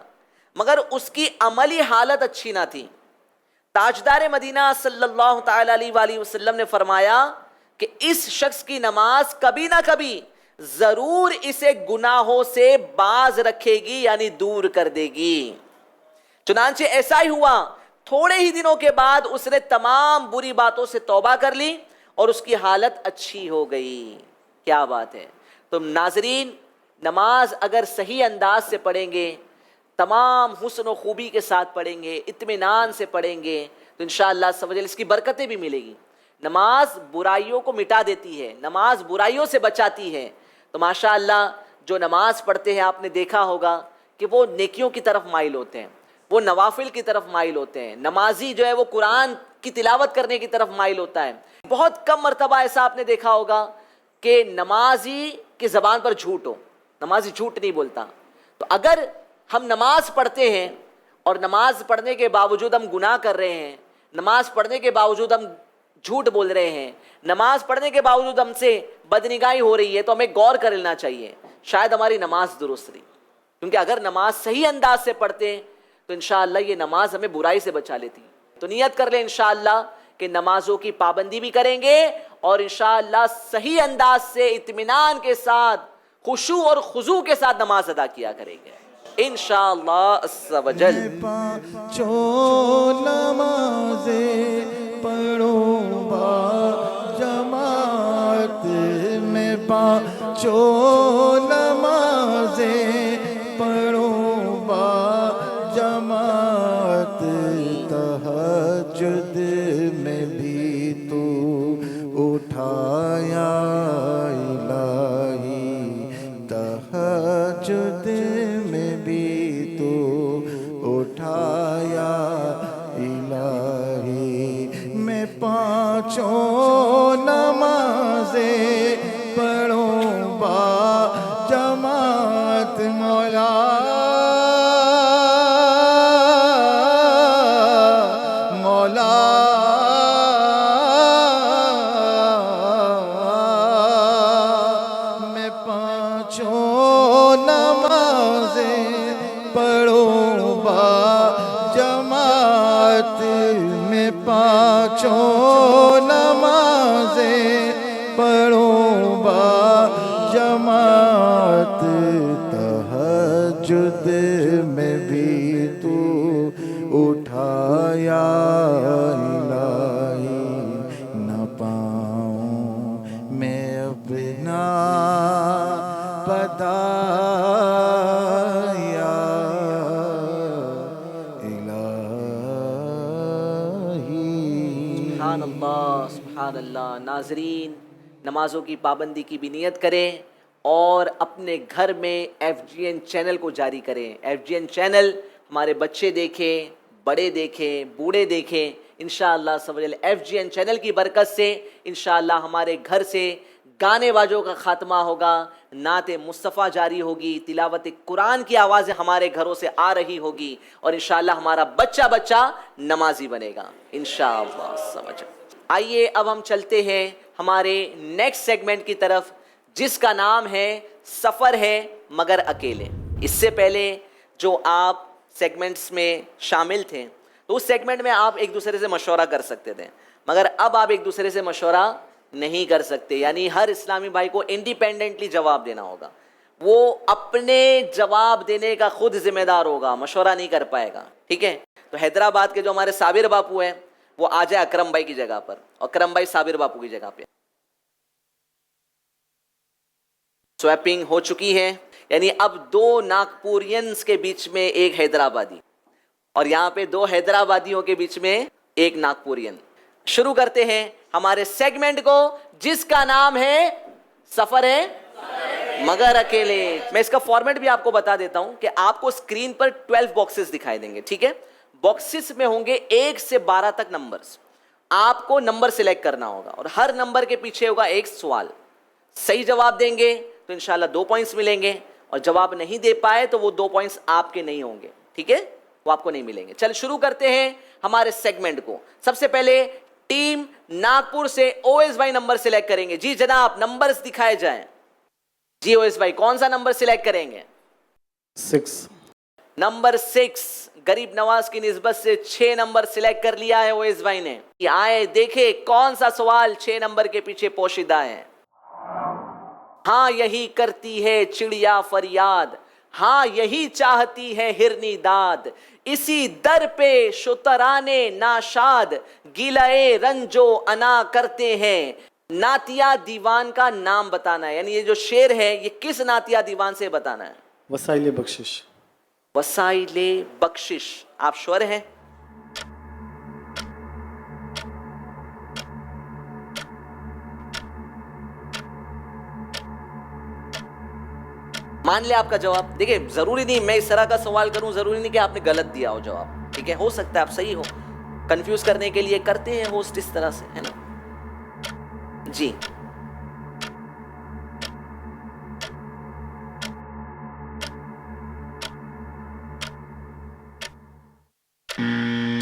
مگر اس کی عملی حالت اچھی نہ تھی۔ تاجدار مدینہ صلی اللہ تعالیٰ علیہ وآلہ وسلم نے فرمایا کہ اس شخص کی نماز کبھی نہ کبھی ضرور اسے گناہوں سے باز رکھے گی یعنی دور کر دے گی۔ چنانچہ ایسا ہی ہوا، تھوڑے ہی دنوں کے بعد اس نے تمام بری باتوں سے توبہ کر لی اور اس کی حالت اچھی ہو گئی۔ کیا بات ہے! تو ناظرین، نماز اگر صحیح انداز سے پڑھیں گے، تمام حسن و خوبی کے ساتھ پڑھیں گے، اطمینان سے پڑھیں گے، تو انشاءاللہ عز و جل اس کی برکتیں بھی ملے گی۔ نماز برائیوں کو مٹا دیتی ہے، نماز برائیوں سے بچاتی ہے۔ تو ماشاءاللہ جو نماز پڑھتے ہیں آپ نے دیکھا ہوگا کہ وہ نیکیوں کی طرف مائل ہوتے ہیں، وہ نوافل کی طرف مائل ہوتے ہیں۔ نمازی جو ہے وہ قرآن کی تلاوت کرنے کی طرف مائل ہوتا ہے۔ بہت کم مرتبہ ایسا آپ نے دیکھا ہوگا کہ نمازی کی زبان پر جھوٹ ہو، نمازی جھوٹ نہیں بولتا۔ تو اگر ہم نماز پڑھتے ہیں اور نماز پڑھنے کے باوجود ہم گناہ کر رہے ہیں، نماز پڑھنے کے باوجود ہم جھوٹ بول رہے ہیں، نماز پڑھنے کے باوجود ہم سے بدنگاہی ہو رہی ہے، تو ہمیں غور کر لینا چاہیے، شاید ہماری نماز درست نہیں، کیونکہ اگر نماز صحیح انداز سے پڑھتے ہیں تو انشاءاللہ یہ نماز ہمیں برائی سے بچا لیتی ہے۔ تو نیت کر لیں انشاءاللہ کہ نمازوں کی پابندی بھی کریں گے اور انشاءاللہ صحیح انداز سے اطمینان کے ساتھ خشوع اور خضوع کے ساتھ نماز ادا کیا کریں گے انشاءاللہ عز و جل۔ پانچوں نمازیں پڑھو با جماعت میں، پانچوں نمازیں پڑھو با جماعت، تہجد میں بھی تو اٹھایا الہی، تہجد میں بھی تو اٹھایا الہی، میں پانچوں نمازیں پڑھوں با جماعت، مولا پانچوں نمازیں پڑھو با جماعت، تہجد میں بھی تو اٹھایا الہی، نہ پاؤں میں اپنا بدایا سبحان اللہ سبحان اللہ۔ ناظرین، نمازوں کی پابندی کی بھی نیت کریں اور اپنے گھر میں FGN چینل کو جاری کریں۔ FGN چینل ہمارے بچے دیکھیں، بڑے دیکھیں، بوڑھے دیکھیں، انشاءاللہ FGN چینل کی برکت سے انشاءاللہ ہمارے گھر سے گانے باجوں کا خاتمہ ہوگا، نعت مصطفیٰ جاری ہوگی، تلاوت قرآن کی آوازیں ہمارے گھروں سے آ رہی ہوگی اور انشاءاللہ ہمارا بچہ نمازی بنے گا انشاءاللہ سمجھ۔ آئیے اب ہم چلتے ہیں ہمارے نیکسٹ سیگمنٹ کی طرف، جس کا نام ہے سفر ہے مگر اکیلے۔ اس سے پہلے جو آپ سیگمنٹس میں شامل تھے تو اس سیگمنٹ میں آپ ایک دوسرے سے مشورہ کر سکتے تھے، مگر اب آپ ایک دوسرے سے مشورہ نہیں کر سکتے، یعنی ہر اسلامی بھائی کو انڈیپینڈنٹلی جواب دینا ہوگا، وہ اپنے جواب دینے کا خود ذمہ دار ہوگا، مشورہ نہیں کر پائے گا، ٹھیک ہے؟ تو حیدرآباد کے جو ہمارے صابر باپو ہیں وہ آ جائے اکرم بھائی کی جگہ پر، اکرم بھائی صابر باپو کی جگہ پہ۔ سویپنگ ہو چکی ہے، یعنی اب دو ناگپورینز کے بیچ میں ایک حیدرآبادی، اور یہاں پہ دو حیدرآبادیوں کے بیچ میں ایک ناگپورین۔ شروع کرتے ہیں ہمارے سیگمنٹ کو جس کا نام ہے سفر ہے مگر اکیلے۔ میں اس کا فارمیٹ بھی آپ کو بتا دیتا ہوں کہ آپ کو سکرین پر 12 باکسز دکھائی دیں گے، ٹھیک ہے؟ باکسز میں ہوں گے 1 سے 12 تک نمبرز، آپ کو نمبر سلیکٹ کرنا ہوگا اور ہر نمبر کے پیچھے ہوگا ایک سوال۔ صحیح جواب دیں گے تو انشاءاللہ 2 پوائنٹس ملیں گے، اور جواب نہیں دے پائے تو وہ 2 پوائنٹس آپ کے نہیں ہوں گے، ٹھیک ہے؟ وہ آپ کو نہیں ملیں گے۔ چل شروع کرتے ہیں ہمارے سیگمنٹ کو۔ سب سے پہلے ٹیم ناگپور سے اویس بھائی نمبر سلیکٹ کریں گے۔ جی جناب نمبرز دکھائے جائیں۔ جی اویس بھائی کون سا نمبر سلیکٹ کریں گے؟ 6۔ نمبر 6، غریب نواز کی نسبت سے 6 نمبر سلیکٹ کر لیا ہے اویس بھائی نے۔ آئے دیکھیں کون سا سوال 6 نمبر کے پیچھے پوشیدہ ہے۔ ہاں یہی کرتی ہے چڑیا فریاد، ہاں یہی چاہتی ہے ہرنی داد، اسی در پہ شترانے ناشاد، گیلائے رنجو انا کرتے ہیں۔ نعتیہ دیوان کا نام بتانا ہے، یعنی یہ جو شعر ہے یہ کس نعتیہ دیوان سے بتانا ہے؟ وسائل بخشش۔ وسائل بخشش، آپ شور ہیں؟ مان لے آپ کا جواب۔ دیکھیں ضروری نہیں میں اس طرح کا سوال کروں، ضروری نہیں کہ آپ نے غلط دیا ہو جواب، ٹھیک ہے؟ ہو سکتا ہے آپ صحیح ہو، کنفیوز کرنے کے لیے کرتے ہیں ہوسٹ اس طرح سے، ہے نا؟ جی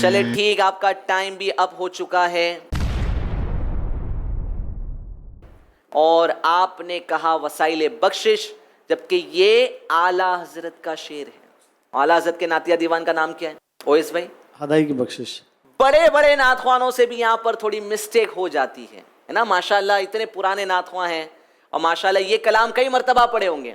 چلے ٹھیک، آپ کا ٹائم بھی اب ہو چکا ہے، اور آپ نے کہا وسائل بخشش، جبکہ یہ اعلیٰ حضرت کا شعر ہے۔ اعلیٰ حضرت کے نعتیہ دیوان کا نام کیا ہے اویس بھائی؟ ہدائی کی بخشش۔ بڑے بڑے نعت خوانوں سے بھی یہاں پر تھوڑی مسٹیک ہو جاتی ہے نا؟ ماشاءاللہ اتنے پرانے نعت خواں ہیں، اور ماشاءاللہ یہ کلام کئی مرتبہ پڑھے ہوں گے۔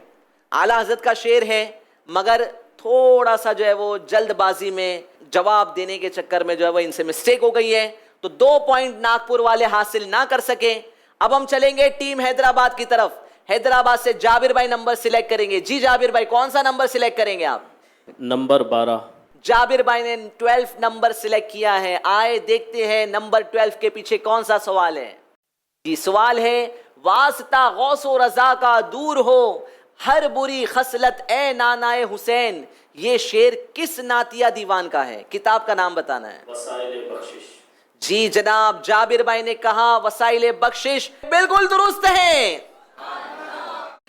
اعلیٰ حضرت کا شعر ہے، مگر تھوڑا سا جو ہے وہ جلد بازی میں جواب دینے کے چکر میں جو ہے وہ ان سے مسٹیک ہو گئی ہے، تو 2 پوائنٹ ناگپور والے حاصل نہ کر سکے۔ اب ہم چلیں گے ٹیم حیدرآباد کی طرف۔ حیدرآباد سے جابر بھائی نمبر سلیکٹ کریں گے۔ جی جابر بھائی کون سا نمبر سلیکٹ کریں گے آپ؟ نمبر 12۔ جابر بھائی نے 12 نمبر سلیکٹ کیا ہے۔ آئے دیکھتے ہیں نمبر 12 کے پیچھے کون سا سوال ہے۔ جی سوال ہے، واسطہ غوث و رضا کا دور ہو ہر بری خصلت اے نانائے حسین، یہ شعر کس نعتیہ دیوان کا ہے؟ کتاب کا نام بتانا ہے۔ وسائل بخشش۔ جی جناب جابر بھائی نے کہا وسائل بخشش، بالکل درست ہے،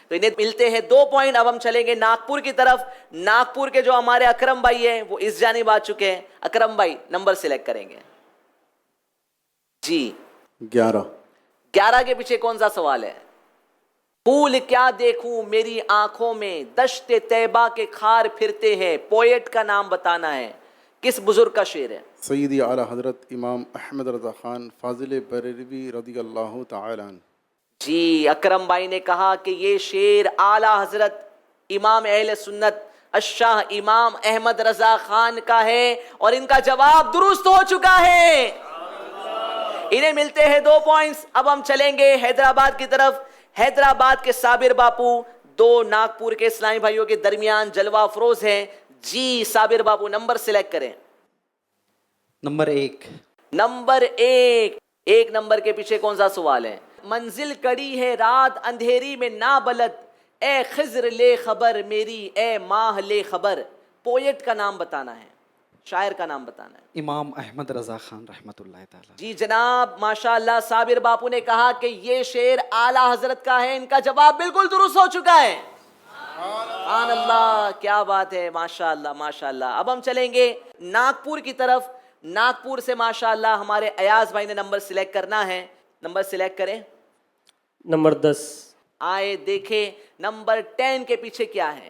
تو انہیں ملتے ہیں 2 پوائنٹ۔ اب ہم چلیں گے ناگپور کی طرف۔ ناگپور کے جو ہمارے اکرم بھائی ہیں وہ اس جانب آ چکے ہیں۔ اکرم بھائی نمبر سلیکٹ کریں گے۔ جی 11۔ 11 کے پیچھے کون سا سوال ہے؟ پھول کیا دیکھوں میری آنکھوں میں، دشت طیبہ کے خار پھرتے ہیں، پوئٹ کا نام بتانا ہے، کس بزرگ کا شعر ہے؟ سیدی اعلیٰ حضرت امام احمد رضا خان فاضل بریلوی رضی اللہ تعالی عنہ۔ جی اکرم بھائی نے کہا کہ یہ شعر اعلیٰ حضرت امام اہل سنت الشاہ امام احمد رضا خان کا ہے، اور ان کا جواب درست ہو چکا ہے، انہیں ملتے ہیں 2 پوائنٹس۔ اب ہم چلیں گے حیدرآباد کی طرف۔ حیدرآباد کے صابر باپو 2 ناگپور کے اسلامی بھائیوں کے درمیان جلوہ افروز ہیں۔ جی صابر باپو نمبر سلیکٹ کریں۔ نمبر 1۔ نمبر 1۔ 1 نمبر کے پیچھے کون سا سوال ہے؟ منزل کڑی ہے رات اندھیری میں نابلد، اے خضر لے خبر میری، اے ماہ لے خبر، پوئٹ کا نام بتانا ہے، شاعر کا نام بتانا ہے۔ امام احمد رضا خان رحمۃ اللہ تعالی۔ جی جناب ماشاءاللہ صابر باپو نے کہا کہ یہ شعر اعلیٰ حضرت کا ہے، ان کا جواب بالکل درست ہو چکا ہے۔ سبحان اللہ، کیا بات ہے، ماشاءاللہ ماشاءاللہ۔ اب ہم چلیں گے ناگپور کی طرف۔ ناگپور سے ماشاءاللہ ہمارے ایاز بھائی نے نمبر سلیکٹ کرنا ہے، نمبر سلیکٹ کریں۔ نمبر 10۔ آئے دیکھیں نمبر 10 کے پیچھے کیا ہے؟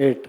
8।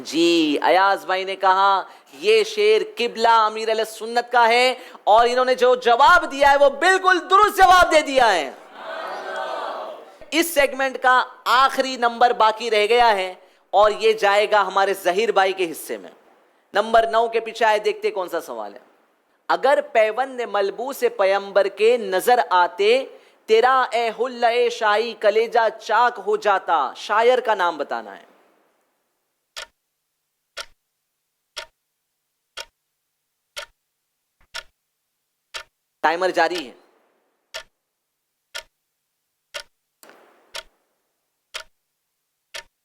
جی ایاز بھائی نے کہا یہ شعر قبلہ امیر علیہ سنت کا ہے، اور انہوں نے جو جواب دیا ہے وہ بالکل درست جواب دے دیا ہے۔ اس سیگمنٹ کا آخری نمبر باقی رہ گیا ہے اور یہ جائے گا ہمارے ظہیر بھائی کے حصے میں۔ نمبر 9 کے پیچھے آئے، دیکھتے کون سا سوال ہے۔ اگر پیوند ملبوس پیمبر کے نظر آتے، تیرا اے حلے شاہی کلیجہ چاک ہو جاتا۔ شاعر کا نام بتانا ہے۔ ٹائمر جاری ہے۔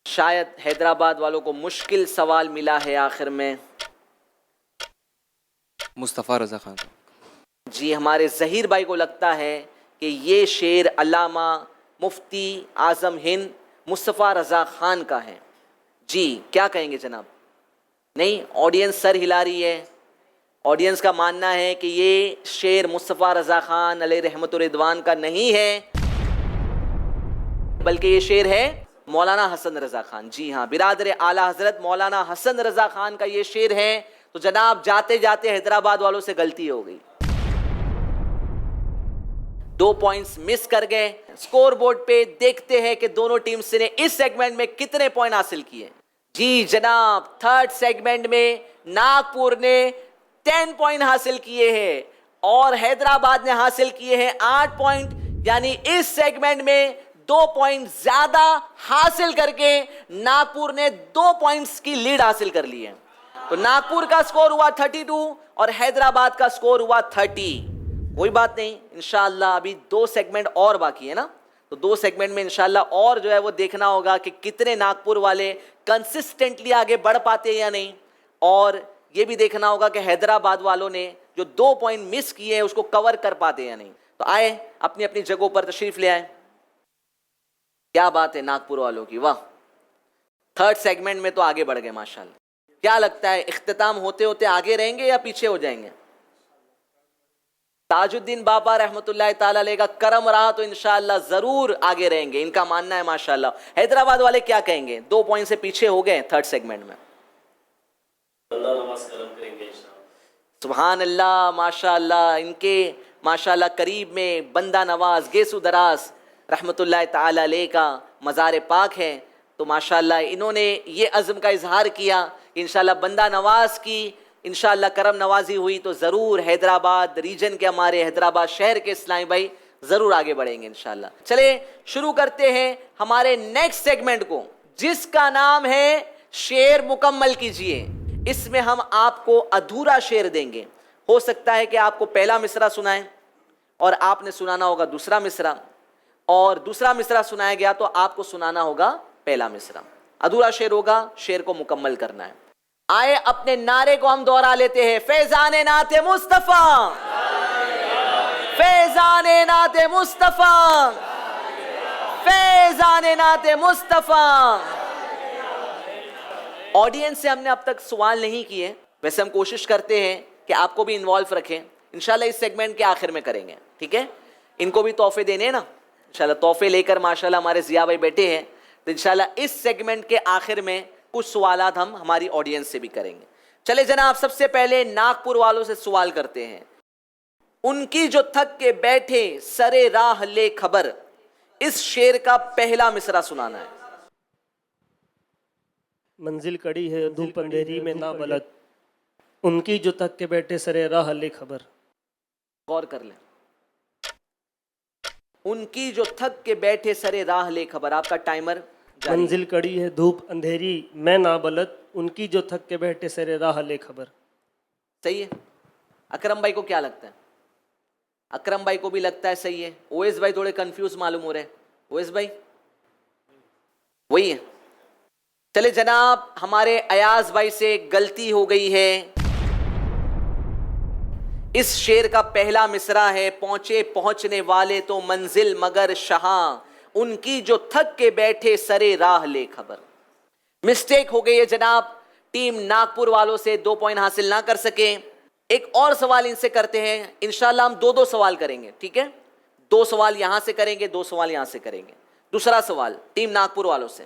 شاید حیدرآباد والوں کو مشکل سوال ملا ہے آخر میں۔ مصطفیٰ رضا خان۔ جی ہمارے ظہیر بھائی کو لگتا ہے کہ یہ شعر علامہ مفتی اعظم ہند مصطفیٰ رضا خان کا ہے۔ جی کیا کہیں گے جناب؟ نہیں، آڈینس سر ہلا رہی ہے۔ آڈینس کا ماننا ہے کہ یہ شعر مصطفیٰ رضا خان علیہ رحمت و رضوان کا نہیں ہے، بلکہ یہ شعر ہے مولانا حسن رضا خان۔ جی ہاں، برادر اعلیٰ حضرت مولانا حسن رضا خان کا یہ شعر ہے۔ تو جناب جاتے جاتے حیدرآباد والوں سے غلطی ہو گئی، 2 پوائنٹس مس کر گئے۔ سکور بورڈ پہ دیکھتے ہیں کہ دونوں ٹیمز نے اس سیگمنٹ میں کتنے پوائنٹ حاصل کیے۔ جی جناب تھرڈ سیگمنٹ میں ناگپور نے 10 پوائنٹ حاصل کیے ہیں اور حیدرآباد نے حاصل کیے ہیں 8 پوائنٹ، یعنی اس سیگمنٹ میں 2 پوائنٹ زیادہ حاصل کر کے ناگپور نے 2 پوائنٹس کی لیڈ حاصل کر لی ہے۔ تو ناگپور کا سکور ہوا 32 اور حیدرآباد کا سکور ہوا 30۔ کوئی بات نہیں، انشاءاللہ ابھی 2 سیگمنٹ اور باقی ہے نا، تو 2 سیگمنٹ میں انشاءاللہ اور جو ہے وہ دیکھنا ہوگا کہ کتنے ناگپور والے کنسسٹنٹلی آگے بڑھ پاتے یا نہیں، اور یہ بھی دیکھنا ہوگا کہ حیدرآباد والوں نے جو 2 پوائنٹ مس کیے ہیں اس کو کور کر پاتے یا نہیں۔ تو آئے اپنی اپنی جگہوں پر تشریف لے آئے۔ کیا بات ہے ناگپور والوں کی، واہ، تھرڈ سیگمنٹ میں تو آگے بڑھ گئے ماشاءاللہ۔ کیا لگتا ہے اختتام ہوتے ہوتے آگے رہیں گے یا پیچھے ہو جائیں گے؟ تاج الدین بابا رحمت اللہ تعالی علیہ کا کرم رہا تو انشاءاللہ ضرور آگے رہیں گے، ان کا ماننا ہے ماشاءاللہ۔ حیدرآباد والے کیا کہیں گے؟ 2 پوائنٹ سے پیچھے ہو گئے تھرڈ سیگمنٹ میں۔ سبحان اللہ، ماشاءاللہ ان کے ماشاءاللہ قریب میں بندہ نواز گیسو دراز رحمت اللہ تعالی علیہ کا مزار پاک ہے، تو ماشاءاللہ انہوں نے یہ عزم کا اظہار کیا کہ انشاءاللہ بندہ نواز کی انشاءاللہ کرم نوازی ہوئی تو ضرور حیدرآباد ریجن کے، ہمارے حیدرآباد شہر کے اسلامی بھائی ضرور آگے بڑھیں گے انشاءاللہ۔ چلے شروع کرتے ہیں ہمارے نیکسٹ سیگمنٹ کو، جس کا نام ہے شعر مکمل کیجئے۔ اس میں ہم آپ کو ادھورا شعر دیں گے۔ ہو سکتا ہے کہ آپ کو پہلا مصرع سنائیں اور آپ نے سنانا ہوگا دوسرا مصرع، اور دوسرا مصرع سنایا گیا تو آپ کو سنانا ہوگا پہلا مصرع۔ ادھورا شعر ہوگا، شعر کو مکمل کرنا ہے۔ آئے اپنے نعرے کو ہم دوہرا لیتے ہیں، فیضان نعت مصطفیٰ، فیضان نعت مصطفیٰ، فیضان نعت مصطفیٰ۔ آڈینس سے ہم نے اب تک سوال نہیں کیے، ویسے ہم کوشش کرتے ہیں کہ آپ کو بھی انوالو رکھیں، انشاءاللہ اس سیگمنٹ کے آخر میں کریں گے، ٹھیک ہے؟ ان کو بھی تحفے دینے ہیں نا، انشاءاللہ تحفے لے کر ماشاءاللہ ہمارے ضیاء بھائی بیٹھے ہیں، تو انشاءاللہ اس سیگمنٹ کے آخر میں کچھ سوالات ہم ہماری آڈینس سے بھی کریں گے۔ چلے جناب سب سے پہلے ناگپور والوں سے سوال کرتے ہیں۔ ان کی جو تھک کے بیٹھے سرے راہ لے خبر، اس شعر کا پہلا مصرع سنانا ہے۔ منزل کڑی ہے دھوپ اندھیری میں نا بلد، ان کی جو تک کے بیٹھے سرے راہ لے خبر۔ غور کر لیں، ان کی جو تھک کے بیٹھے سرے راہ لے خبر۔ آپ کا ٹائمر جاری۔ منزل کڑی ہے دھوپ اندھیری میں نا بلد، ان کی جو تھک کے بیٹھے سرے راہ لے خبر۔ صحیح ہے۔ اکرم بھائی کو کیا لگتا ہے؟ اکرم بھائی کو بھی لگتا ہے صحیح ہے۔ اویس بھائی تھوڑے کنفیوز معلوم ہو رہے ہیں۔ اویس بھائی وہی ہے۔ چلے جناب ہمارے ایاز بھائی سے غلطی ہو گئی ہے۔ اس شعر کا پہلا مصرع ہے، پہنچے پہنچنے والے تو منزل مگر شہاں، ان کی جو تھک کے بیٹھے سرے راہ لے خبر۔ مسٹیک ہو گئی ہے جناب، ٹیم ناگپور والوں سے 2 پوائنٹ حاصل نہ کر سکے۔ ایک اور سوال ان سے کرتے ہیں، انشاءاللہ ہم 2 سوال کریں گے، ٹھیک ہے؟ 2 سوال یہاں سے کریں گے، 2 سوال یہاں سے کریں گے۔ دوسرا سوال ٹیم ناگپور والوں سے،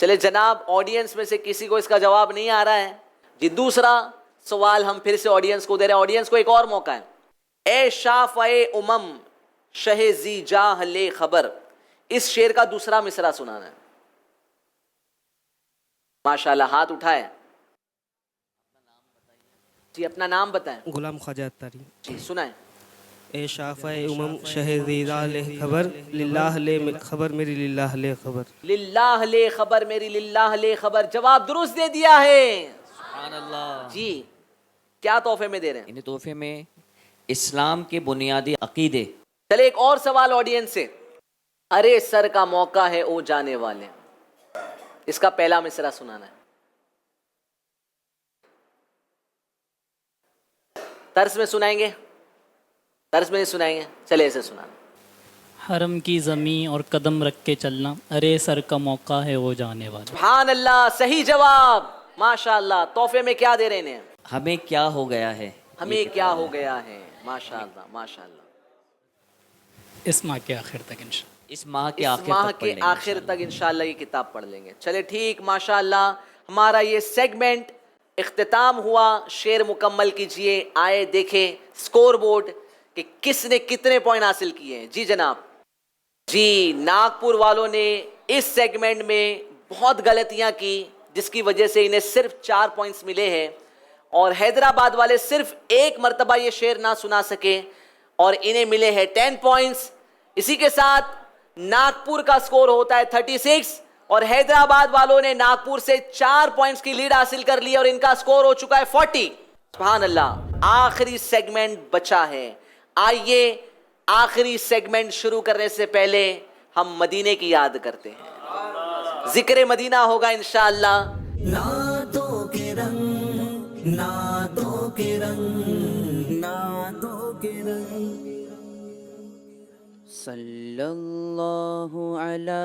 چلے جناب آڈینس میں سے کسی کو اس کا جواب نہیں آ رہا ہے جی؟ دوسرا سوال ہم پھر سے آڈینس کو دے رہے ہیں، آڈینس کو ایک اور موقع ہے۔ اے شافع امم شہ زی جاہ لے خبر، اس شعر کا دوسرا مصرع سنانا ہے۔ ماشاءاللہ، ہاتھ اٹھائے جی، اپنا نام بتائیں۔ غلام خواجہ اتاری۔ جی سنائیں۔ اے شافع امم شہ زیدہ لے خبر، للہ لے خبر میری، للہ لے خبر۔ للہ لے خبر میری، للہ لے خبر، جواب درست دے دیا ہے۔ سبحان اللہ۔ جی کیا تحفے میں دے رہے ہیں؟ انہیں تحفے میں اسلام کے بنیادی عقیدے۔ چلے ایک اور سوال آڈینس سے۔ ارے سر کا موقع ہے او جانے والے، اس کا پہلا مصرع سنانا ہے۔ طرز میں سنائیں گے؟ طرز میں نہیں سنائیں گے، چلے اسے سنانا۔ حرم کی زمین اور قدم رکھ کے چلنا، ارے سر کا موقع ہے وہ جانے والا۔ سبحان اللہ، صحیح جواب، ماشاءاللہ۔ تحفے میں کیا دے رہے ہیں؟ ہمیں کیا ہو گیا ہے، ہمیں کیا ہو گیا ہے، ماشاءاللہ ماشاءاللہ۔ اس ماہ کے آخر تک انشاءاللہ، اس ماہ کے اس آخر ماہ تک پڑھ کے لیں گے آخر تک انشاءاللہ یہ کتاب پڑھ لیں گے۔ چلے ٹھیک، ماشاءاللہ ہمارا یہ سیگمنٹ اختتام ہوا۔ شعر مکمل کیجئے، آئے دیکھیں سکور بورڈ کہ کس نے کتنے پوائنٹ حاصل کیے ہیں۔ جی جناب۔ جی ناگپور والوں نے اس سیگمنٹ میں بہت غلطیاں کی، جس کی وجہ سے انہیں صرف 4 پوائنٹس ملے ہیں، اور حیدرآباد والے صرف ایک مرتبہ یہ شعر نہ سنا سکے اور انہیں ملے ہیں 10 پوائنٹس۔ اسی کے ساتھ ناگپور کا سکور ہوتا ہے 36 اور حیدرآباد والوں نے ناگپور سے 4 پوائنٹس کی لیڈ حاصل کر لی اور ان کا سکور ہو چکا ہے 40۔ سبحان اللہ۔ آخری سیگمنٹ بچا ہے۔ آئیے آخری سیگمنٹ شروع کرنے سے پہلے ہم مدینے کی یاد کرتے ہیں، ذکر مدینہ ہوگا انشاءاللہ۔ نعتوں کے رنگ، نعتوں کے رنگ، نعتوں کے رنگ۔ صلی اللہ علی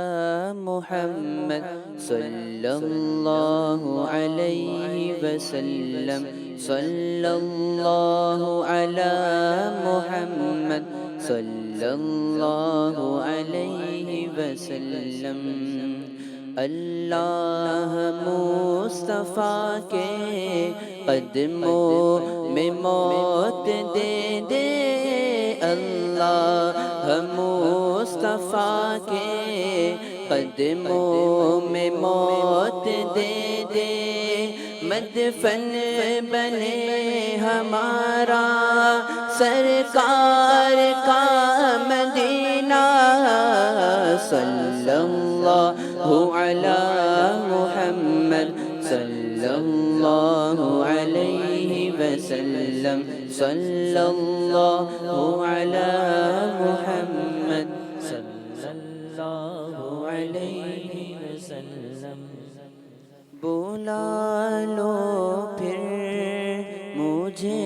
محمد، صلی اللہ علیہ وسلم، صلی اللہ علی محمد، صلی اللہ علیہ وسلم۔ اللہ مصطفیٰ کے قدموں میں موت دے دے، اللہ مصطفیٰ کے قدموں میں موت دے دے، مدفن بنے ہمارا سرکار کا مدینہ، صلی اللہ علی محمد، صلی اللہ علیہ وسلم، صلی اللہ علی محمد، صلی اللہ علیہ وسلم۔ بلا لو پھر مجھے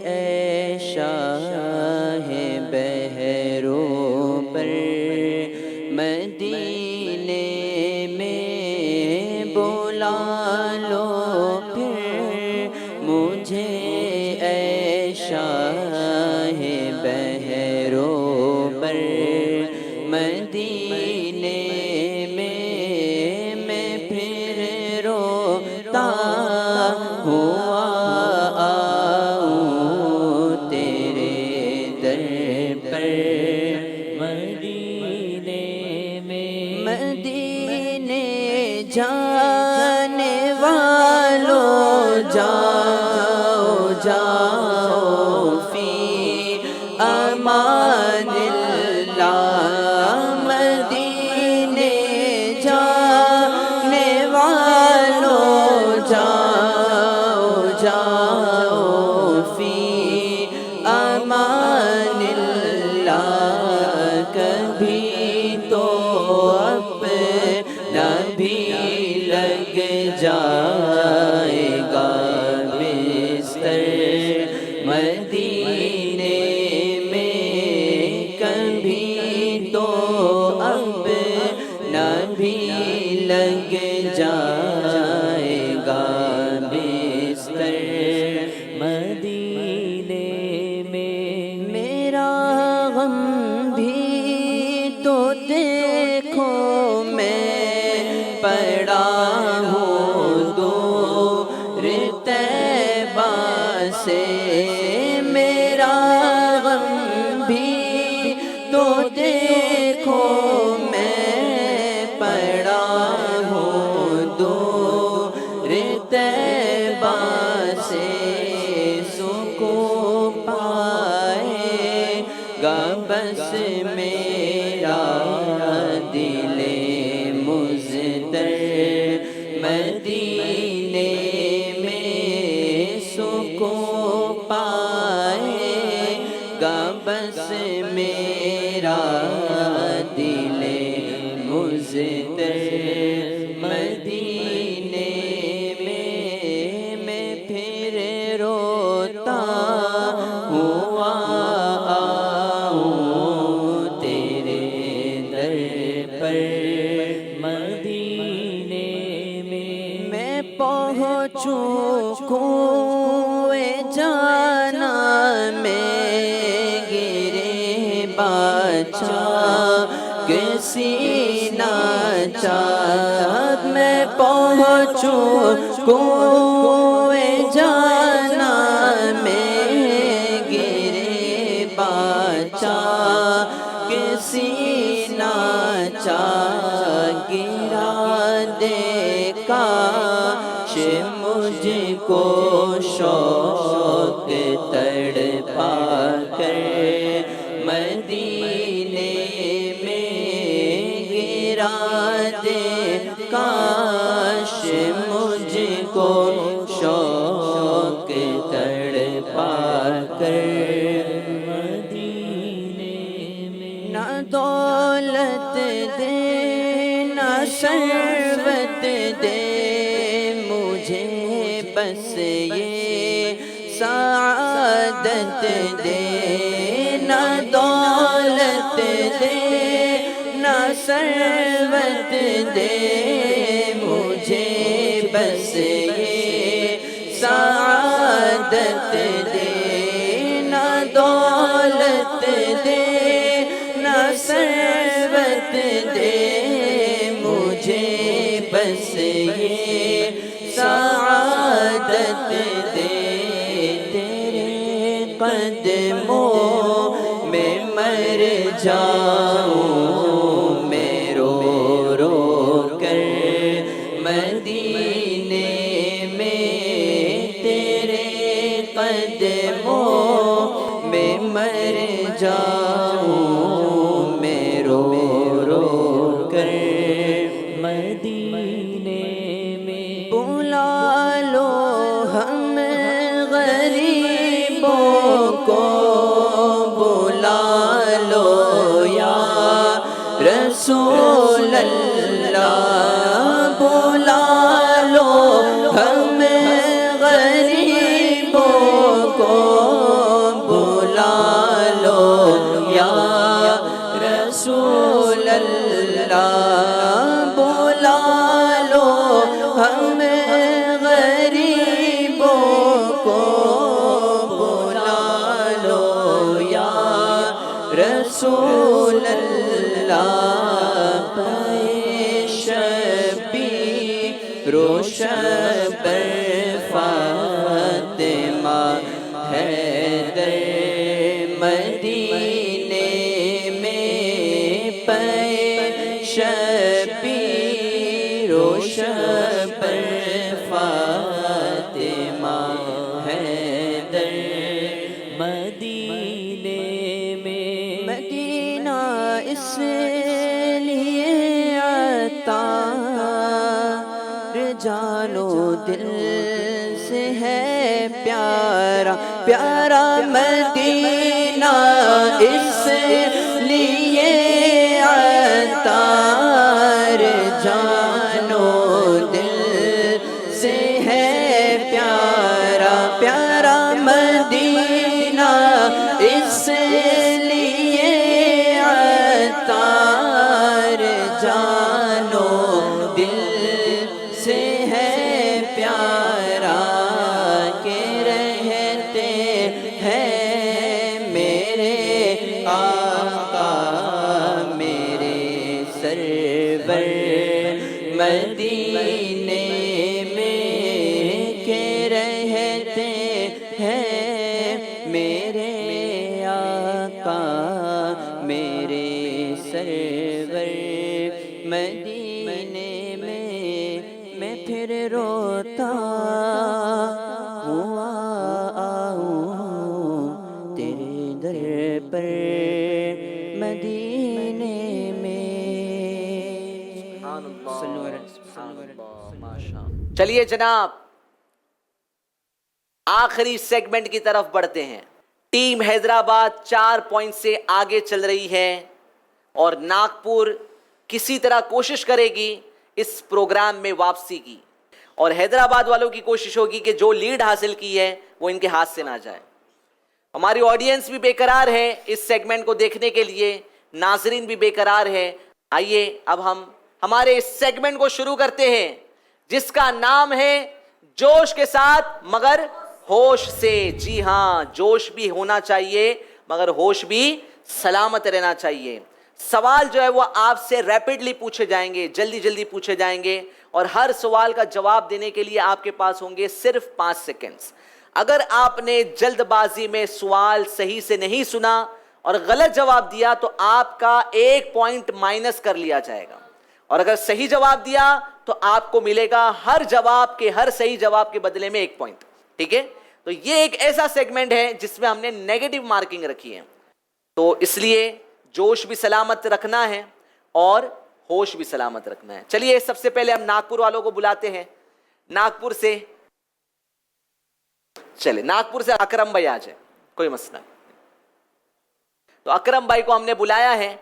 اے شاہ بحروں پر، مدینے میں بلا لو پھر مجھے اے شاہ بحروں پر، مدینے میں پھر روتا ہوا آؤں تیرے در پر، مدینے جانے والوں جاؤ جاؤ فی امان اللہ، مدینے جانے والوں جاؤ جاؤ فی امان اللہ، کبھی تو اپنا بھی لگ جائے گا بستر، مدینے میں کبھی تو اپنا بھی لگ جائے گا بستر، مدینے میں میرا غم بھی تو دیکھو میں پڑا مدینے میں سکون پائے گا بس میرا دل مزدر مدینے میں پھر روتا ہوا آؤں تیرے در پر مدینے میں پہنچوں کوئے جانا میں گرے بادشاہ کے سینہ چاک میں پہنچوں کوئے جانا میں گرے بادشاہ کے سینہ چاک گرا دے کاش مجھ کو شوق تڑپا کر مدینے میں گرا دے کاش مجھ کو شوق تڑپا کر مدینے میں نہ دولت دے نہ ثروت دے مجھے بس یہ سعادت دے نہ دولت دے نہ ثروت دے مجھے بس یہ سعادت دے نہ دولت دے نہ ثروت دے مجھے بس یہ سعادت دے تیرے قدموں میں مر جاؤں میں رو رو کر مدینے میں تیرے قدموں میں مر جاؤں میں رو رو کر مدینے میں بلا لو ہم غریبوں کو بلا لو یا رسول اللہ بلا لو ہم غریبوں کو بلا لو یا رسول اللہ بلا لو ہم غریبوں کو بلا لو یا رسول اللہ روشن پر فاطمہ حیدر مدینے میں پیش بھی روشن پر فاطمہ حیدر مدینے میں مدینہ اس لیے عطار جانو دل سے ہے پیارا پیارا مدینہ اس لیے عطار جانو دل سے ہے پیارا پیارا مدینہ اس لیے عطار جانو دل سے ہے پیارا کہ رہتے ہیں میرے آقا میرے سرور مدینے میں کہ رہتے ہیں میرے آقا میرے سرور مدینے میں پھر روتا ہوا آؤں تیرے در پر مدینے میں. چلیے جناب آخری سیگمنٹ کی طرف بڑھتے ہیں. ٹیم حیدرآباد 4 پوائنٹ سے آگے چل رہی ہے اور ناگپور کسی طرح کوشش کرے گی اس پروگرام میں واپسی کی, اور حیدرآباد والوں کی کوشش ہوگی کہ جو لیڈ حاصل کی ہے وہ ان کے ہاتھ سے نہ جائے. ہماری آڈینس بھی بے قرار ہے اس سیگمنٹ کو دیکھنے کے لیے, ناظرین بھی بے قرار ہے. آئیے اب ہم ہمارے اس سیگمنٹ کو شروع کرتے ہیں جس کا نام ہے جوش کے ساتھ مگر ہوش سے. جی ہاں, جوش بھی ہونا چاہیے مگر ہوش بھی سلامت رہنا چاہیے. سوال جو ہے وہ آپ سے ریپڈلی پوچھے جائیں گے, جلدی جلدی پوچھے جائیں گے, اور ہر سوال کا جواب دینے کے لیے آپ کے پاس ہوں گے صرف 5 سیکنڈز. اگر آپ نے جلد بازی میں سوال صحیح سے نہیں سنا اور غلط جواب دیا تو آپ کا 1 پوائنٹ مائنس کر لیا جائے گا, اور اگر صحیح جواب دیا تو آپ کو ملے گا ہر صحیح جواب کے بدلے میں 1 پوائنٹ. ٹھیک ہے, تو یہ ایک ایسا سیگمنٹ ہے جس میں ہم نے نیگیٹو مارکنگ رکھی ہے, تو اس لیے جوش بھی سلامت رکھنا ہے اور ہوش بھی سلامت رکھنا ہے. چلیے سب سے پہلے ہم ناگپور والوں کو بلاتے ہیں. ناگپور سے اکرم بھائی آ جائے, کوئی مسئلہ نہیں. تو اکرم بھائی کو ہم نے بلایا ہے.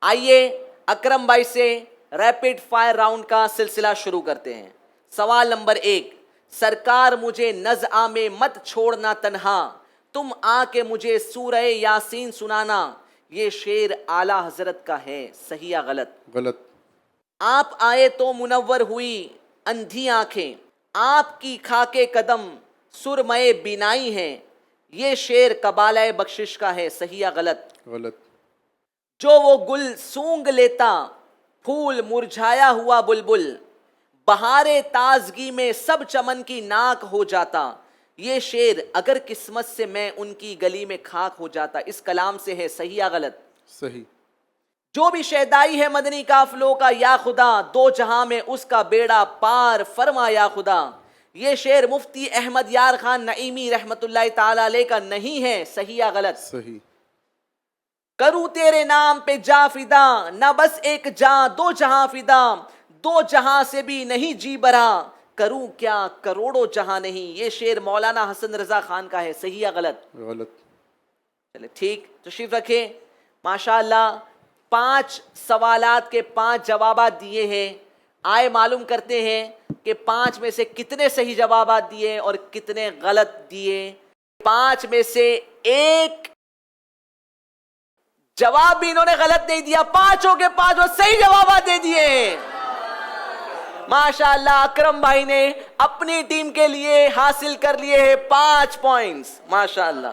آئیے اکرم بھائی سے ریپڈ فائر راؤنڈ کا سلسلہ شروع کرتے ہیں. سوال نمبر 1, سرکار مجھے نزعہ میں مت چھوڑنا تنہا, تم آ کے مجھے سورہ یاسین سنانا. یہ شعر اعلیٰ حضرت کا ہے, صحیح یا غلط؟ غلط. آپ آئے تو منور ہوئی اندھی آنکھیں, آپ کی خاکے قدم سرمئے بینائی ہیں. یہ شعر قبالہ بخشش کا ہے, صحیح یا غلط؟ غلط. جو وہ گل سونگ لیتا پھول مرجھایا ہوا بلبل, بہارے تازگی میں سب چمن کی ناک ہو جاتا. یہ شعر اگر قسمت سے میں ان کی گلی میں خاک ہو جاتا, اس کلام سے ہے, صحیح یا غلط؟ صحیح. جو بھی شیدائی ہے مدنی قافلوں کا یا خدا, 2 جہاں میں اس کا بیڑا پار فرما یا خدا. یہ شعر مفتی احمد یار خان نعیمی رحمت اللہ تعالی علیہ کا نہیں ہے, صحیح یا غلط؟ صحیح. کروں تیرے نام پہ جا فدا, نہ بس ایک جاں 2 جہاں فدا, 2 جہاں سے بھی نہیں جی برا, کروں کیا کروڑوں جہاں نہیں. یہ شعر مولانا حسن رضا خان کا ہے, صحیح یا غلط؟ غلط. چلے ٹھیک, تشریف رکھیں. ماشاءاللہ 5 سوالات کے 5 جوابات دیے ہیں. آئے معلوم کرتے ہیں کہ 5 میں سے کتنے صحیح جوابات دیے اور کتنے غلط دیے. 5 میں سے 1 جواب بھی انہوں نے غلط نہیں دیا, 5 کے 5 صحیح جوابات دے دیے. ماشاءاللہ اکرم بھائی نے اپنی ٹیم کے لیے حاصل کر لیے ہیں 5 پوائنٹس. ماشاءاللہ.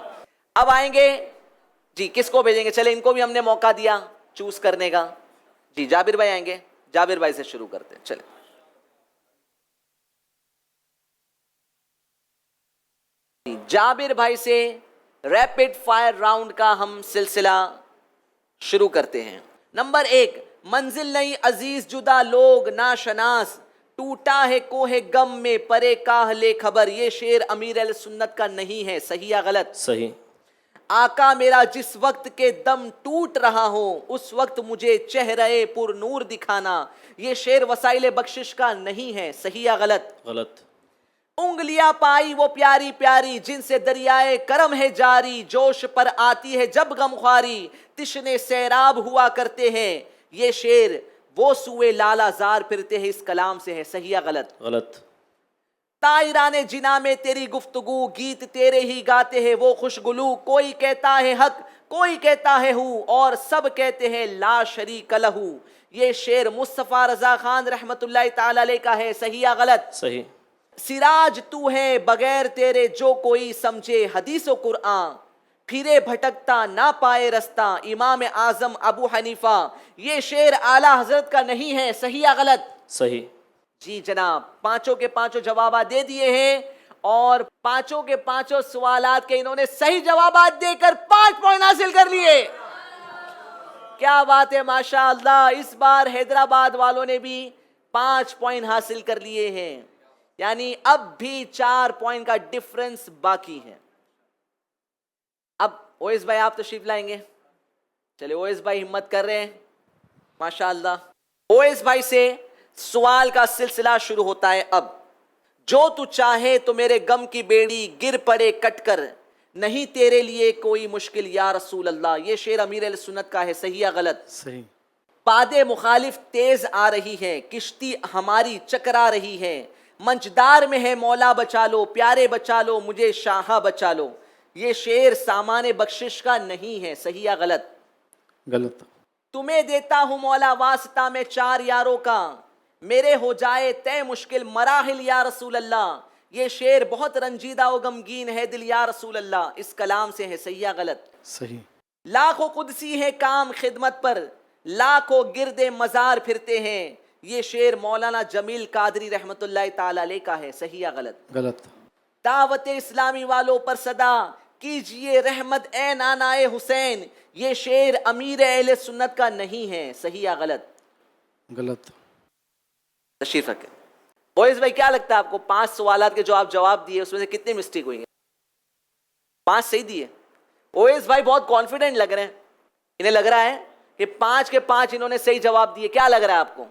اب آئیں گے جی, کس کو بھیجیں گے؟ چلے ان کو بھی ہم نے موقع دیا چوز کرنے کا. جی جابر بھائی آئیں گے, جابر بھائی سے شروع کرتے ہیں. چلے جابر بھائی سے ریپڈ فائر راؤنڈ کا ہم سلسلہ شروع کرتے ہیں. نمبر 1, منزل نہیں عزیز جدا لوگ ناشناس, ٹوٹا ہے کوہ غم میں پرے کاہلے خبر. یہ شعر امیر اہل سنت کا نہیں ہے, صحیح یا غلط؟ صحیح. آقا میرا جس وقت کے دم ٹوٹ رہا ہو اس وقت مجھے چہرے پر نور دکھانا. یہ شعر وسائل بخشش کا نہیں ہے, صحیح یا غلط؟ غلط. انگلیاں پائی وہ پیاری پیاری جن سے دریائے کرم ہے جاری, جوش پر آتی ہے جب غم خواری, تشنے سیراب ہوا کرتے ہیں. یہ شعر وہ سوئے لالا زار پھرتے ہیں, اس کلام سے ہے, صحیح یا غلط؟ غلط. طائران جنا میں تیری گفتگو, گیت تیرے ہی گاتے ہیں وہ خوشگلو. کوئی کہتا ہے حق کوئی کہتا ہے ہو, اور سب کہتے ہیں لا شریک لہو. یہ شعر مصطفیٰ رضا خان رحمت اللہ تعالی علیہ کا ہے, صحیح یا غلط؟ صحیح. سراج تو ہے بغیر تیرے جو کوئی سمجھے حدیث و قرآن, پھرے بھٹکتا نہ پائے رستہ امام اعظم ابو حنیفہ. یہ شعر اعلیٰ حضرت کا نہیں ہے, صحیح یا غلط؟ صحیح. جی جناب 5 کے 5 جوابات دے دیے ہیں, اور 5 کے 5 سوالات کے انہوں نے صحیح جوابات دے کر 5 پوائنٹ حاصل کر لیے. کیا بات ہے ماشاءاللہ. اس بار حیدرآباد والوں نے بھی 5 پوائنٹ حاصل کر لیے ہیں, یعنی اب بھی 4 پوائنٹ کا ڈفرنس باقی ہے. اب اویس بھائی آپ تشریف لائیں گے. چلے اویس بھائی ہمت کر رہے ہیں ماشاءاللہ. اویس بھائی سے سوال کا سلسلہ شروع ہوتا ہے اب. جو تو چاہے تو میرے غم کی بیڑی گر پڑے کٹ کر, نہیں تیرے لیے کوئی مشکل یا رسول اللہ. یہ شعر امیر اہل سنت کا ہے, صحیح یا غلط؟ صحیح. باد مخالف تیز آ رہی ہے, کشتی ہماری چکرا رہی ہے, منچدار میں ہے مولا بچا لو, پیارے بچا لو, مجھے شاہا بچا لو. یہ شعر سامان بخشش کا نہیں ہے, صحیح یا غلط؟ غلط. تمہیں دیتا ہوں مولا واسطہ میں 4 یاروں کا, میرے ہو جائے طے مشکل مراحل یا رسول اللہ. یہ شعر بہت رنجیدہ و غمگین ہے دل یا رسول اللہ, اس کلام سے ہے, صحیح یا غلط؟ صحیح. لاکھوں قدسی ہے کام خدمت پر, لاکھوں گرد مزار پھرتے ہیں. یہ شعر مولانا جمیل قادری رحمت اللہ تعالی علیہ کا ہے, صحیح یا غلط؟ غلط. دعوت اسلامی والوں پر صدا کیجئے رحمت اے نانائے حسین. یہ شعر امیر اہل سنت کا نہیں ہے, صحیح یا غلط؟ غلط. تشریف رکھیں. بوائز بھائی کیا لگتا ہے آپ کو 5 سوالات کے جو آپ جواب دیے اس میں سے کتنے مسٹیک ہوئی ہیں؟ 5 صحیح دیے. اویس بھائی بہت کانفیڈنٹ لگ رہے ہیں, انہیں لگ رہا ہے کہ 5 کے 5 انہوں نے صحیح جواب دیے. کیا لگ رہا ہے آپ کو؟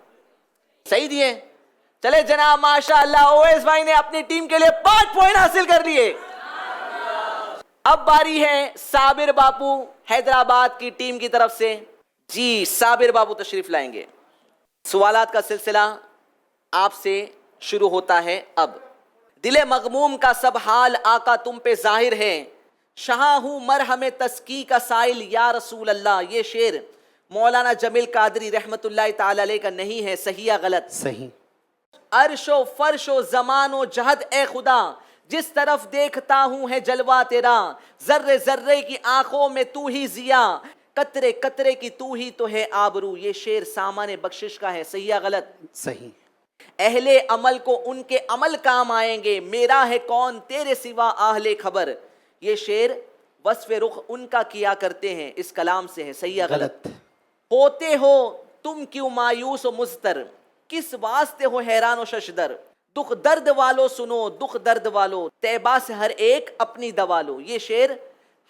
صحیح دیے. چلے جناب ماشاءاللہ, اویس بھائی نے اپنی ٹیم کے لیے 5 پوائنٹ حاصل کر لیے. اب باری ہے صابر باپو حیدرآباد کی ٹیم کی طرف سے. جی صابر باپو تشریف لائیں گے. سوالات کا سلسلہ آپ سے شروع ہوتا ہے اب. دل مغموم کا سب حال آقا تم پہ ظاہر ہے, شہاں ہوں مرہم تسکی کا سائل یا رسول اللہ. یہ شعر مولانا جمیل قادری رحمت اللہ تعالی علیہ کا نہیں ہے, صحیح یا غلط؟ صحیح. عرش و فرش و زمان و جہد اے خدا, جس طرف دیکھتا ہوں ہے جلوہ تیرا, ذرے ذرے کی آنکھوں میں تو ہی ضیا, قطرے قطرے کی تو ہی تو ہے آبرو. یہ شعر سامان بخشش کا ہے, صحیح یا غلط؟ صحیح. اہل عمل کو ان کے عمل کام آئیں گے, میرا ہے کون تیرے سوا اہل خبر. یہ شعر وصف رخ ان کا کیا کرتے ہیں, اس کلام سے ہے, صحیح یا غلط؟ ہوتے ہو تم کیوں مایوس و مضطر, کس واسطے ہو حیران و ششدر, دکھ درد والو سنو دکھ درد والو, طیبہ سے ہر ایک اپنی دوا لو. یہ شعر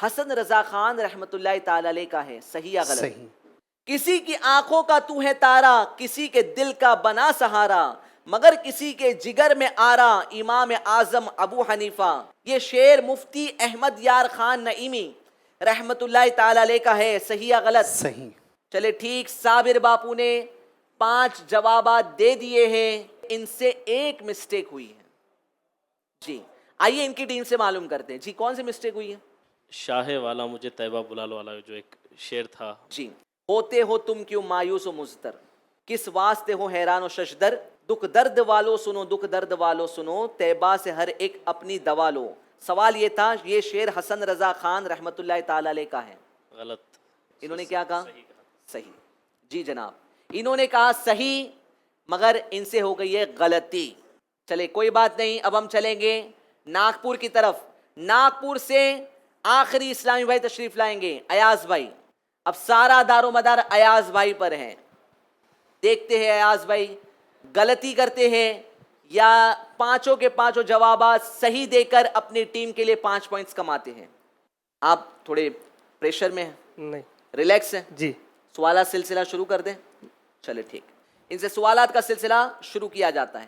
حسن رضا خان رحمت اللہ تعالی علیہ کا ہے, صحیح یا غلط؟ صحیح. کسی کی آنکھوں کا تو ہے تارا, کسی کے دل کا بنا سہارا, مگر کسی کے جگر میں آرا, امام اعظم ابو حنیفہ. یہ شعر مفتی احمد یار خان نعیمی رحمت اللہ تعالی علیہ کا ہے, صحیح یا غلط؟ صحیح. چلے ٹھیک, صابر باپو نے 5 جوابات دے دیے ہیں, ان سے 1 مسٹیک ہوئی ہے. جی آئیے ان کی ٹیم سے معلوم کرتے ہیں. جی کون سی مسٹیک ہوئی ہے؟ شاہ والا مجھے طیبہ بلا لو والا جو ایک شعر تھا. جی ہوتے ہو تم کیوں مایوس و مضطر, کس واسطے ہو حیران و ششدر, دکھ درد والو سنو دکھ درد والو سنو, طیبہ سے ہر ایک اپنی دوا لو. سوال یہ تھا یہ شعر حسن رضا خان رحمت اللہ تعالی علیہ کا ہے. غلط. انہوں نے کیا کہا؟ صحیح. جی جناب انہوں نے کہا صحیح, مگر ان سے ہو گئی ہے غلطی. چلے کوئی بات نہیں, اب ہم چلیں گے ناگپور کی طرف. ناگپور سے آخری اسلامی بھائی تشریف لائیں گے, ایاز بھائی. اب سارا دار و مدار ایاز بھائی پر ہے. دیکھتے ہیں ایاز بھائی غلطی کرتے ہیں یا 5 کے 5 جوابات صحیح دے کر اپنی ٹیم کے لیے 5 پوائنٹس کماتے ہیں. آپ تھوڑے پریشر میں ہیں؟ نہیں. ریلیکس ہیں؟ جی. سوالات سلسلہ شروع کر دیں. چلے ٹھیک, ان سے سوالات کا سلسلہ شروع کیا جاتا ہے.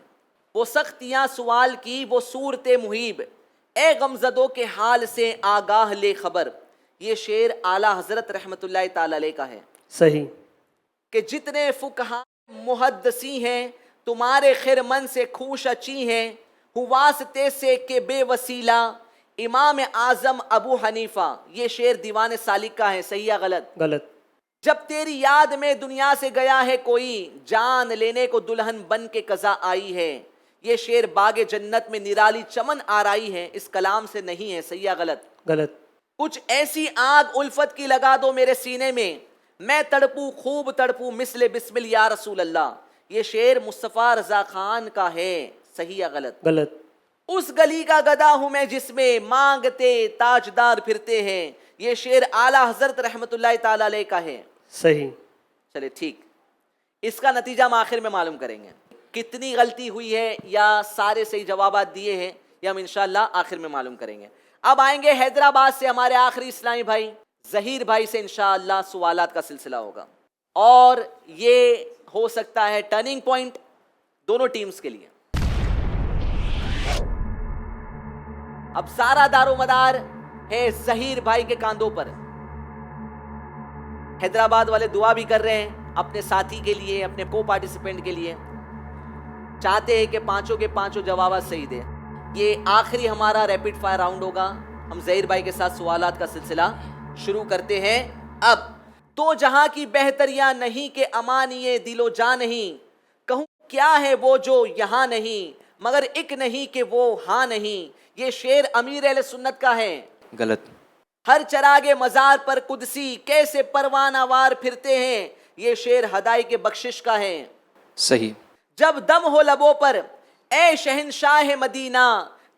وہ سختیاں سوال کی وہ صورت محیب, اے غمزدوں کے حال سے آگاہ لے خبر. یہ شعر اعلیٰ حضرت رحمت اللہ تعالی علیہ کا ہے. صحیح. کہ جتنے فقہا محدثی ہیں تمہارے خرمن سے خوش اچی ہیں, واسطے سے کہ بے وسیلہ امام اعظم ابو حنیفہ. یہ شعر دیوان سالک کا ہے, صحیح یا غلط؟ غلط. جب تیری یاد میں دنیا سے گیا ہے کوئی, جان لینے کو دلہن بن کے قضا آئی ہے. یہ شعر باغ جنت میں نرالی چمن آرائی ہے, اس کلام سے نہیں ہے, صحیح یا غلط؟ غلط. کچھ ایسی آگ الفت کی لگا دو میرے سینے میں تڑپوں خوب تڑپوں مثل بسمل یا رسول اللہ. یہ شعر مصطفیٰ رضا خان کا ہے, صحیح یا غلط؟ غلط. اس گلی کا گدا ہوں میں جس میں مانگتے تاجدار پھرتے ہیں. یہ شعر اعلیٰ حضرت رحمت اللہ تعالی علیہ کا ہے. صحیح. چلے ٹھیک, اس کا نتیجہ ہم آخر میں معلوم کریں گے کتنی غلطی ہوئی ہے یا سارے صحیح جوابات دیے ہیں, یہ ہم انشاءاللہ آخر میں معلوم کریں گے. اب آئیں گے حیدرآباد سے ہمارے آخری اسلامی بھائی ظہیر بھائی سے انشاءاللہ سوالات کا سلسلہ ہوگا, اور یہ ہو سکتا ہے ٹرننگ پوائنٹ دونوں ٹیمز کے لیے. اب سارا دارو مدار ہے ظہیر بھائی کے کاندھوں پر. حیدرآباد والے دعا بھی کر رہے ہیں اپنے ساتھی کے لیے, اپنے کو پارٹیسپینٹ کے لیے, چاہتے ہیں کہ پانچوں کے پانچوں جوابات صحیح دیں. یہ آخری ہمارا ریپڈ فائر راؤنڈ ہوگا. ہم ظہیر بھائی کے ساتھ سوالات کا سلسلہ شروع کرتے ہیں. اب تو جہاں کی بہتریاں نہیں کہ امانیے دل و جاں نہیں, کہوں کیا ہے وہ جو یہاں نہیں, مگر ایک نہیں کہ وہ ہاں نہیں. یہ شعر امیر اہل سنت کا ہے. غلط. ہر چراغ مزار پر قدسی کیسے پروانہ وار پھرتے ہیں. یہ شعر ہدائی کے بخشش کا ہے. صحیح. جب دم ہو لبوں پر اے شہنشاہ مدینہ,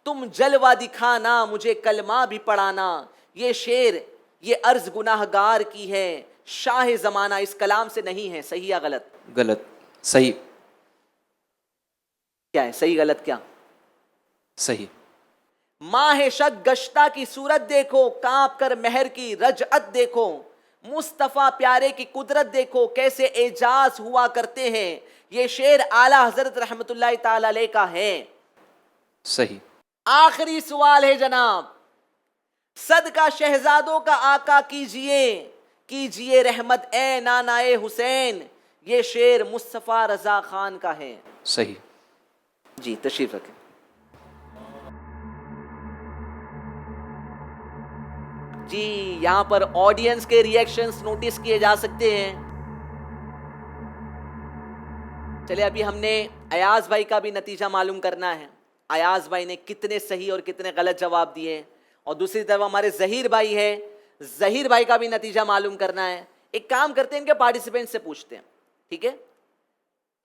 تم جلوہ دکھانا مجھے کلمہ بھی پڑھانا. یہ شعر یہ عرض گناہگار کی ہے, شاہ زمانہ اس کلام سے نہیں ہے. صحیح یا غلط؟ غلط. صحیح. کیا ہے صحیح غلط کیا؟ صحیح. ماہ شک گشتہ کی صورت دیکھو, کانپ کر مہر کی رجعت دیکھو. مصطفیٰ پیارے کی قدرت دیکھو, کیسے اعجاز ہوا کرتے ہیں. یہ شعر اعلیٰ حضرت رحمت اللہ تعالی علیہ کا ہے. صحیح. آخری سوال ہے جناب, صدقہ شہزادوں کا آقا کیجئے, کیجئے رحمت اے نانائے حسین. یہ شعر مصطفیٰ رضا خان کا ہے. صحیح. جی تشریف رکھیں. جی یہاں پر آڈینس کے ریئیکشنز نوٹس کیے جا سکتے ہیں. چلے ابھی ہم نے ایاز بھائی کا بھی نتیجہ معلوم کرنا ہے. ایاز بھائی نے کتنے صحیح اور کتنے غلط جواب دیے, اور دوسری طرف ہمارے ظہیر بھائی ہے, ظہیر بھائی کا بھی نتیجہ معلوم کرنا ہے. ایک کام کرتے ہیں, ان کے پارٹیسپینٹ سے پوچھتے ہیں, ٹھیک ہے؟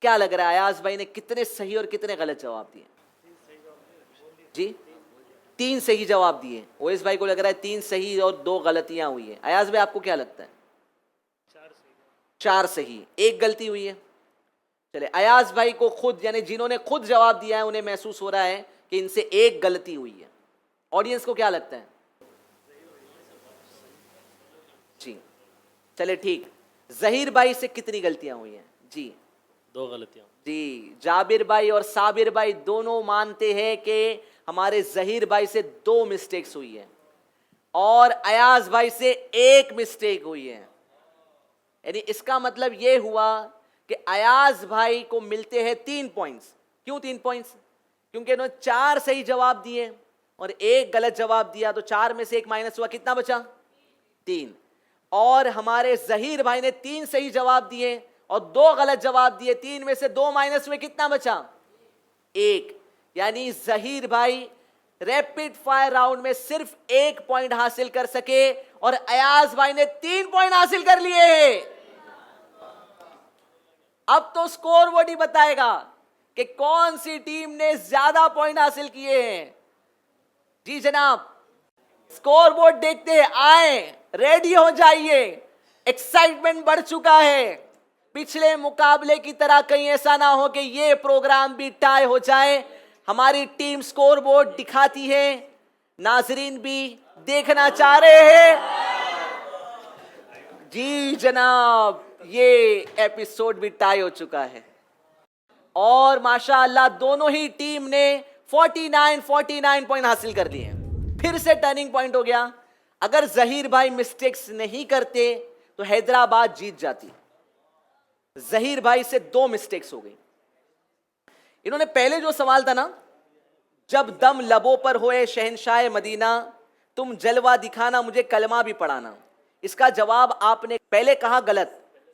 کیا لگ رہا ہے ایاز بھائی نے کتنے صحیح اور کتنے غلط جواب دیے؟ جی 3 صحیح جواب دیے. اویس بھائی کو لگ رہا ہے 3 صحیح اور 2 غلطیاں ہوئی ہیں. ایاز بھائی آپ کو کیا لگتا ہے؟ 4 صحیح 1 غلطی ہوئی ہے. چلے ایاز بھائی کو خود یعنی جنہوں نے خود جواب دیا ہے انہیں محسوس ہو رہا ہے کہ ان سے 1 غلطی ہوئی ہے. آڈینس کو کیا لگتا ہے؟ جی چلے ٹھیک. ظہیر بھائی سے کتنی غلطیاں ہوئی ہیں؟ جی 2 غلطیاں. جی جابر بھائی اور صابر بھائی دونوں مانتے ہیں کہ ہمارے ظہیر بھائی سے 2 مسٹیکس ہوئی ہے, اور ایاز بھائی سے 1 مسٹیک ہوئی ہے. یعنی اس کا مطلب یہ ہوا کہ ایاز بھائی کو ملتے ہیں 3 پوائنٹس. کیوں 3 پوائنٹس؟ کیونکہ انہوں نے 4 صحیح جواب دیے اور 1 غلط جواب دیا, تو 4 میں سے 1 مائنس ہوا, کتنا بچا؟ 3. اور ہمارے ظہیر بھائی نے 3 صحیح جواب دیے اور 2 غلط جواب دیے, 3 میں سے 2 مائنس ہوئے, کتنا بچا؟ 1. یعنی ظہیر بھائی ریپڈ فائر راؤنڈ میں صرف 1 پوائنٹ حاصل کر سکے اور ایاز بھائی نے 3 پوائنٹ حاصل کر لیے. اب تو سکور بورڈ ہی بتائے گا کہ کون سی ٹیم نے زیادہ پوائنٹ حاصل کیے ہیں. جی جناب سکور بورڈ دیکھتے آئیں, ریڈی ہو جائیے, ایکسائٹمنٹ بڑھ چکا ہے. پچھلے مقابلے کی طرح کہیں ایسا نہ ہو کہ یہ پروگرام بھی ٹائی ہو جائے. ہماری ٹیم سکور بورڈ دکھاتی ہے, ناظرین بھی دیکھنا چاہ رہے ہیں. جی جناب یہ ایپیسوڈ بھی ٹائی ہو چکا ہے, اور ماشاءاللہ دونوں ہی ٹیم نے 49 پوائنٹ حاصل کر لیے. پھر سے ٹرننگ پوائنٹ ہو گیا. اگر ظہیر بھائی مسٹیکس نہیں کرتے تو حیدرآباد جیت جاتی. ظہیر بھائی سے 2 مسٹیکس ہو گئی. انہوں نے پہلے جو سوال تھا نا, جب دم لبوں پر ہوئے شہنشاہ مدینہ, تم جلوہ دکھانا مجھے کلمہ بھی پڑھانا, اس کا جواب آپ نے پہلے کہا غلط,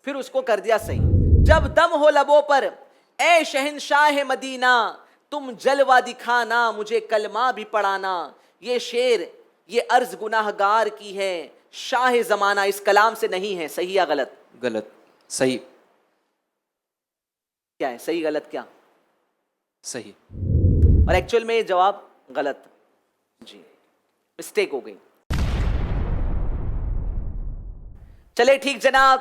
پھر اس کو کر دیا صحیح. جب دم ہو لبوں پر اے شہنشاہ مدینہ, تم جلوہ دکھانا مجھے کلمہ بھی پڑھانا. یہ شعر یہ عرض گناہگار کی ہے, شاہ زمانہ اس کلام سے نہیں ہے. صحیح یا غلط؟ غلط. صحیح. کیا ہے صحیح غلط کیا؟ صحیح. اور ایکچوئل میں یہ جواب غلط, جی مسٹیک ہو گئی. چلے ٹھیک جناب,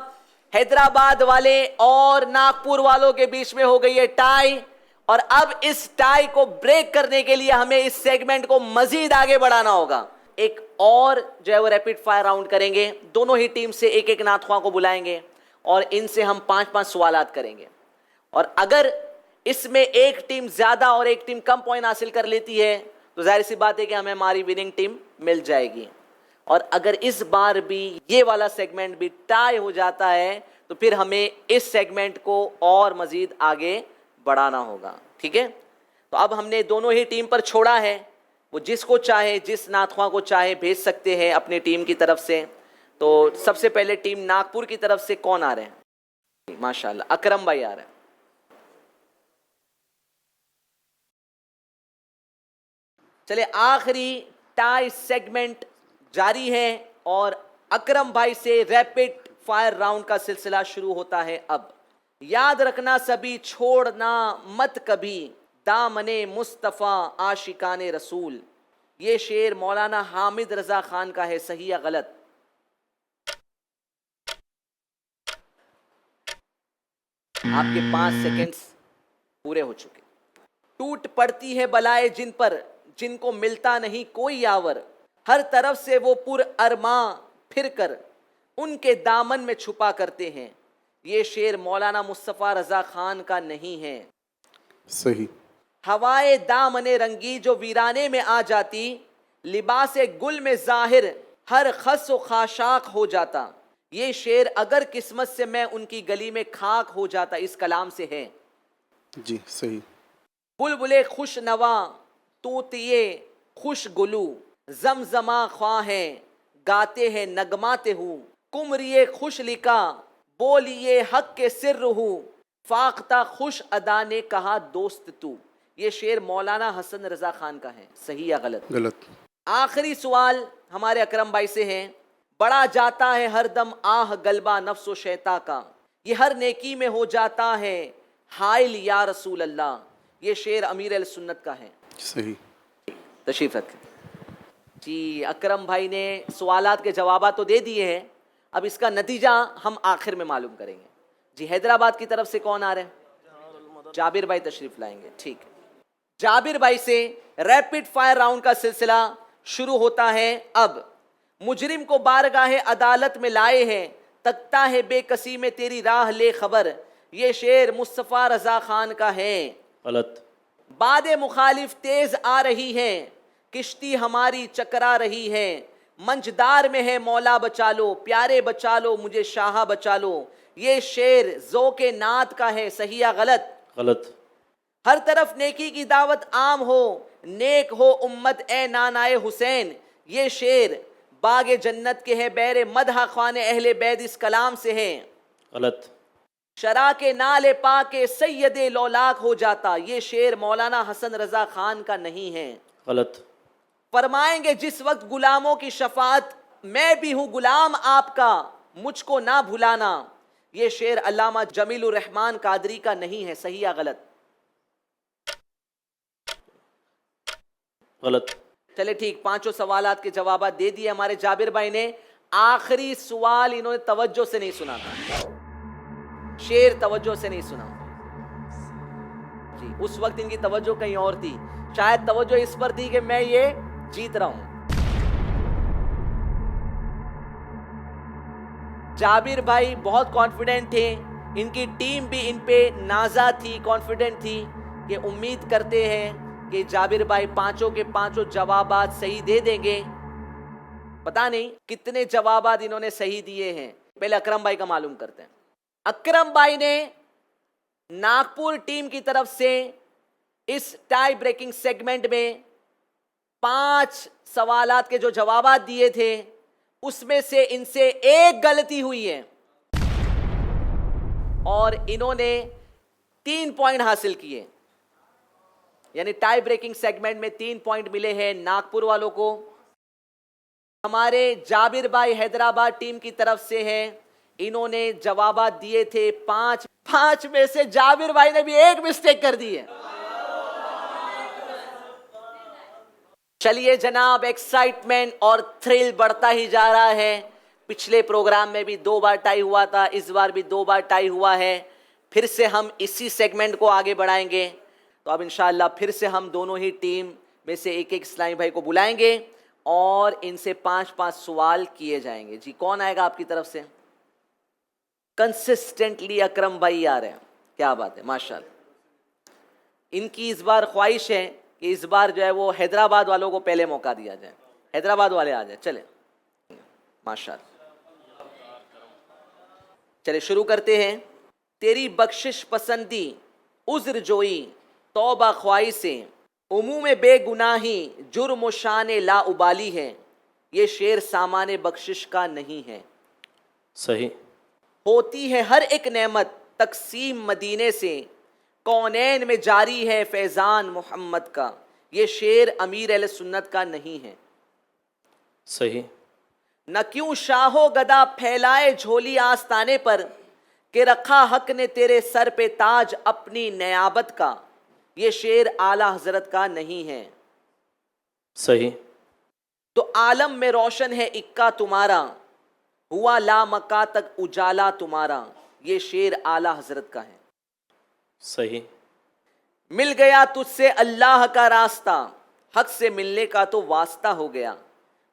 حیدرآباد والے اور ناگپور والوں کے بیچ میں ہو گئی ہے ٹائی, اور اب اس ٹائی کو بریک کرنے کے لیے ہمیں اس سیگمنٹ کو مزید آگے بڑھانا ہوگا. ایک اور جو ہے وہ ریپڈ فائر راؤنڈ کریں گے, دونوں ہی ٹیم سے 1 نعت خواں کو بلائیں گے اور ان سے ہم 5 سوالات کریں گے, اور اگر اس میں ایک ٹیم زیادہ اور ایک ٹیم کم پوائنٹ حاصل کر لیتی ہے تو ظاہر سی بات ہے کہ ہمیں ہماری وننگ ٹیم مل جائے گی. اور اگر اس بار بھی یہ والا سیگمنٹ بھی ٹائی ہو جاتا ہے تو پھر ہمیں اس سیگمنٹ کو اور مزید آگے بڑھانا ہوگا. ٹھیک ہے, تو اب ہم نے دونوں ہی ٹیم پر چھوڑا ہے, وہ جس کو چاہے جس ناتخواں کو چاہے بھیج سکتے ہیں اپنی ٹیم کی طرف سے. تو سب سے پہلے ٹیم ناگپور کی طرف سے کون آ رہے ہیں؟ ماشاءاللہ اکرم بھائی آ رہے ہیں. چلے آخری ٹائی سیگمنٹ جاری ہے اور اکرم بھائی سے ریپڈ فائر راؤنڈ کا سلسلہ شروع ہوتا ہے. اب یاد رکھنا سبھی چھوڑنا مت کبھی دامن مصطفیٰ عاشقان رسول. یہ شعر مولانا حامد رضا خان کا ہے, صحیح یا غلط؟ آپ کے 5 سیکنڈز پورے ہو چکے. ٹوٹ پڑتی ہے بلائے جن پر جن کو ملتا نہیں کوئی یاور, ہر طرف سے وہ پر ارماں پھر کر ان کے دامن میں چھپا کرتے ہیں. یہ شعر مولانا مصطفیٰ رضا خان کا نہیں ہے. صحیح. ہوائے دامن رنگی جو ویرانے میں آ جاتی, لباس گل میں ظاہر ہر خس و خاشاک ہو جاتا. یہ شعر اگر قسمت سے میں ان کی گلی میں خاک ہو جاتا, اس کلام سے ہے. جی صحیح. بلبلے خوش نوا طوطیے خوش گلو, زمزماں خواہ ہیں گاتے ہیں نغمات ہوں, کمریے خوش لکا بولیے حق کے سر ہوں, فاختہ خوش ادا نے کہا دوست تو. یہ شعر مولانا حسن رضا خان کا ہے, صحیح یا غلط؟ غلط. آخری سوال ہمارے اکرم بھائی سے ہے. بڑا جاتا ہے ہر دم آہ غلبہ نفس و شیطان کا, یہ ہر نیکی میں ہو جاتا ہے حائل یا رسول اللہ. یہ شعر امیر اہل سنت کا ہے. صحیح. تشریف رکھیں. جی اکرم بھائی نے سوالات کے جوابات تو دے دیے ہیں, اب اس کا نتیجہ ہم آخر میں معلوم کریں گے. جی حیدرآباد کی طرف سے کون آ رہے ہیں؟ جابر بھائی تشریف لائیں گے. ٹھیک ہے, جابر بھائی سے ریپڈ فائر راؤنڈ کا سلسلہ شروع ہوتا ہے. اب مجرم کو بارگاہ عدالت میں لائے ہیں, تکتا ہے بے کسی میں تیری راہ لے خبر. یہ شعر مصطفیٰ رضا خان کا ہے. غلط. باد مخالف تیز آ رہی ہے, کشتی ہماری چکرا رہی ہے, منجدار میں ہے مولا بچا لو, پیارے بچا لو مجھے شاہ بچا لو. یہ شعر ذوق نعت کا ہے, صحیح یا غلط؟ غلط. ہر طرف نیکی کی دعوت عام ہو, نیک ہو امت اے نانائے حسین. یہ شعر باغ جنت کے ہے بیر مدح خوان اہل بیت, اس کلام سے ہے. غلط. شرع کے نال پاک سید لولاک ہو جاتا. یہ شعر مولانا حسن رضا خان کا نہیں ہے. غلط. فرمائیں گے جس وقت غلاموں کی شفاعت, میں بھی ہوں غلام آپ کا مجھ کو نہ بھلانا. یہ شعر علامہ جمیل الرحمن قادری کا نہیں ہے, صحیح یا غلط؟ غلط. چلے ٹھیک, 5 سوالات کے جوابات دے دیے ہمارے جابر بھائی نے. آخری سوال انہوں نے توجہ سے نہیں سنا تھا, شعر توجہ سے نہیں سنا. جی اس وقت ان کی توجہ کہیں اور تھی, شاید توجہ اس پر تھی کہ میں یہ جیت رہا ہوں. جابر بھائی بہت کانفیڈنٹ تھے, ان کی ٹیم بھی ان پہ نازا تھی, کانفیڈنٹ تھی کہ امید کرتے ہیں کہ جابر بھائی 5 کے 5 جوابات صحیح دے دیں گے. پتہ نہیں کتنے جوابات انہوں نے صحیح دیے ہیں. پہلے اکرم بھائی کا معلوم کرتے ہیں. اکرم بھائی نے ناگپور ٹیم کی طرف سے اس ٹائی بریکنگ سیگمنٹ میں 5 سوالات کے جو جوابات دیے تھے اس میں سے ان سے ایک غلطی ہوئی ہے اور انہوں نے 3 پوائنٹ حاصل کیے. یعنی ٹائی بریکنگ سیگمنٹ میں 3 پوائنٹ ملے ہیں ناگپور والوں کو. ہمارے جابر بھائی حیدرآباد ٹیم کی طرف سے ہیں, انہوں نے جوابات دیے تھے 5 میں سے جابر بھائی نے بھی ایک مسٹیک کر دی ہے. چلیے جناب, ایکسائٹمنٹ اور تھرل بڑھتا ہی جا رہا ہے. پچھلے پروگرام میں بھی 2 بار ٹائی ہوا تھا, اس بار بھی 2 بار ٹائی ہوا ہے. پھر سے ہم اسی سیگمنٹ کو آگے بڑھائیں گے. تو اب انشاءاللہ پھر سے ہم دونوں ہی ٹیم میں سے ایک اسلامی بھائی کو بلائیں گے اور ان سے 5 سوال کیے جائیں گے. جی کون آئے گا آپ کی طرف سے؟ کنسسٹنٹلی اکرم بھائی آ رہے ہیں, کیا بات ہے, ماشاءاللہ. ان کی اس بار خواہش ہے کہ اس بار جو ہے وہ حیدرآباد والوں کو پہلے موقع دیا جائے. حیدرآباد والے آ جائیں. چلیں ماشاء اللہ. چلے شروع کرتے ہیں. تیری بخشش پسندی عذر جوئی توبہ خواہی سے عموم بے گناہی جرم و شان لا ابالی ہے. یہ شعر سامان بخشش کا نہیں ہے. صحیح. ہوتی ہے ہر ایک نعمت تقسیم مدینے سے کونین میں جاری ہے فیضان محمد کا. یہ شعر امیر اہل سنت کا نہیں ہے. صحیح. نہ کیوں شاہ و گدا پھیلائے جھولی آستانے پر کہ رکھا حق نے تیرے سر پہ تاج اپنی نیابت کا. یہ شعر اعلی حضرت کا نہیں ہے. صحیح. تو عالم میں روشن ہے اکا تمہارا ہوا لامکا تک اجالا تمہارا. یہ شعر اعلی حضرت کا ہے. صحیح. مل گیا تجھ سے اللہ کا راستہ حق سے ملنے کا تو واسطہ ہو گیا.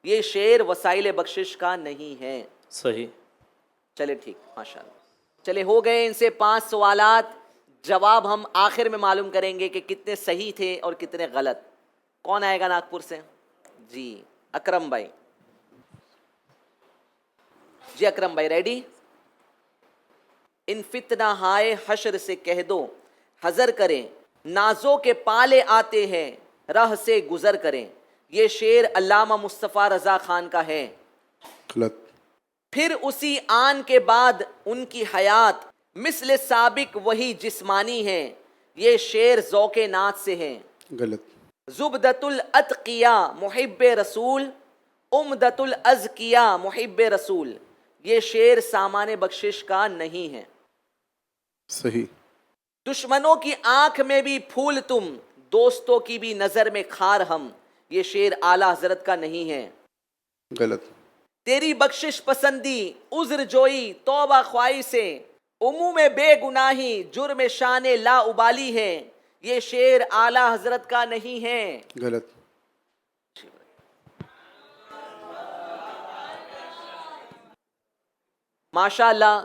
یہ شعر وسائل بخشش کا نہیں ہے. صحیح. چلے ٹھیک ماشاءاللہ. چلے ہو گئے ان سے 5 سوالات. جواب ہم آخر میں معلوم کریں گے کہ کتنے صحیح تھے اور کتنے غلط. کون آئے گا ناگپور سے؟ جی اکرم بھائی. جی اکرم بھائی ریڈی؟ ان فتنہ ہائے حشر سے کہہ دو حذر کریں نازوں کے پالے آتے ہیں راہ سے گزر کریں. یہ شعر علامہ مصطفیٰ رضا خان کا ہے. غلط. پھر اسی آن کے بعد ان کی حیات مثل سابق وہی جسمانی ہے. یہ شعر ذوق نعت سے ہے. غلط. زبدۃ الاتقیا محب رسول عمدۃ الازکیا محب رسول. یہ شعر سامان بخشش کا نہیں ہے. صحیح. دشمنوں کی آنکھ میں بھی پھول تم دوستوں کی بھی نظر میں خار ہم. یہ شعر اعلی حضرت کا نہیں ہے. غلط. تیری بخشش پسندی عذر جوئی توبہ خواہی سے عموم بے گناہی جرم شان لا ابالی ہے. یہ شعر اعلی حضرت کا نہیں ہے. غلط. ماشاء اللہ